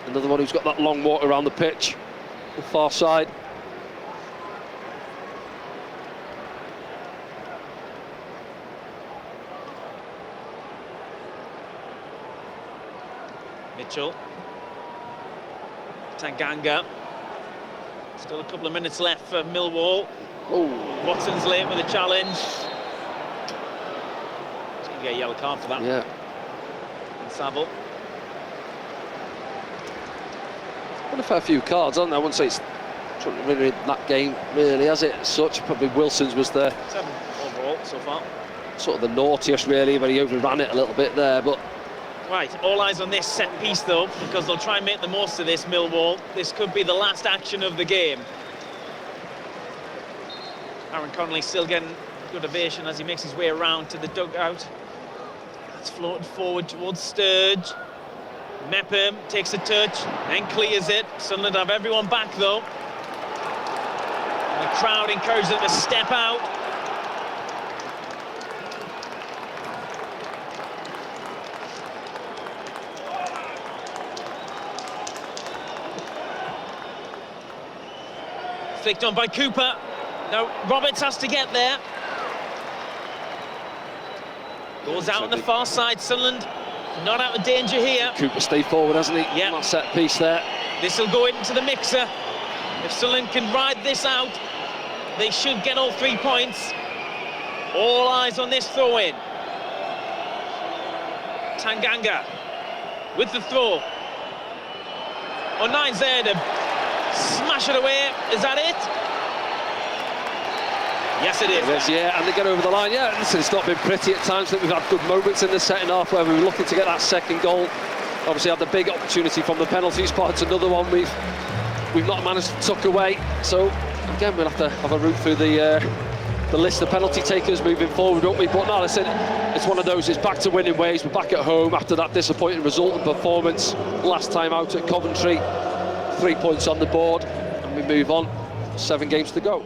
S1: another one who's got that long walk around the pitch, the far side.
S2: Mitchell, Tanganga, still a couple of minutes left for Millwall.
S1: Oh,
S2: Watson's late with a challenge. He's going to get a yellow card for that.
S1: yeah.
S2: And Saville.
S1: Been a fair few cards, haven't there? I wouldn't say it's really that game, really, has it? As such, probably Wilson's was the
S2: 7 overall so far.
S1: sort of the naughtiest, really, but he overran it a little bit there. But
S2: Right, all eyes on this set piece though, because they'll try and make the most of this, Millwall. This could be the last action of the game. Aaron Connolly still getting good ovation as he makes his way around to the dugout. That's floated forward towards Sturge. Mepham takes a touch and clears it. Sunderland have everyone back though. And the crowd encourages them to step out. Flicked on by Cooper. Now Roberts has to get there. Goes out on the far side. Sunderland not out of danger here.
S1: Cooper stayed forward, hasn't he?
S2: Yeah.
S1: That set piece there.
S2: This will go into the mixer. If Sunderland can ride this out, they should get all 3 points. All eyes on this throw-in. Tanganga with the throw. O'Nine's there to smash it away. Is that it? Yes, it is.
S1: It is, yeah, and they get over the line. Yeah, listen, it's not been pretty at times. I think we've had good moments in the second half where we were looking to get that second goal. Obviously had the big opportunity from the penalty spot. It's another one we've not managed to tuck away. So again, we'll have to have a route through the list of penalty takers moving forward, won't we? But no, listen, it's one of those. It's back to winning ways. We're back at home after that disappointing result and performance last time out at Coventry. 3 points on the board, and we move on. 7 games to go.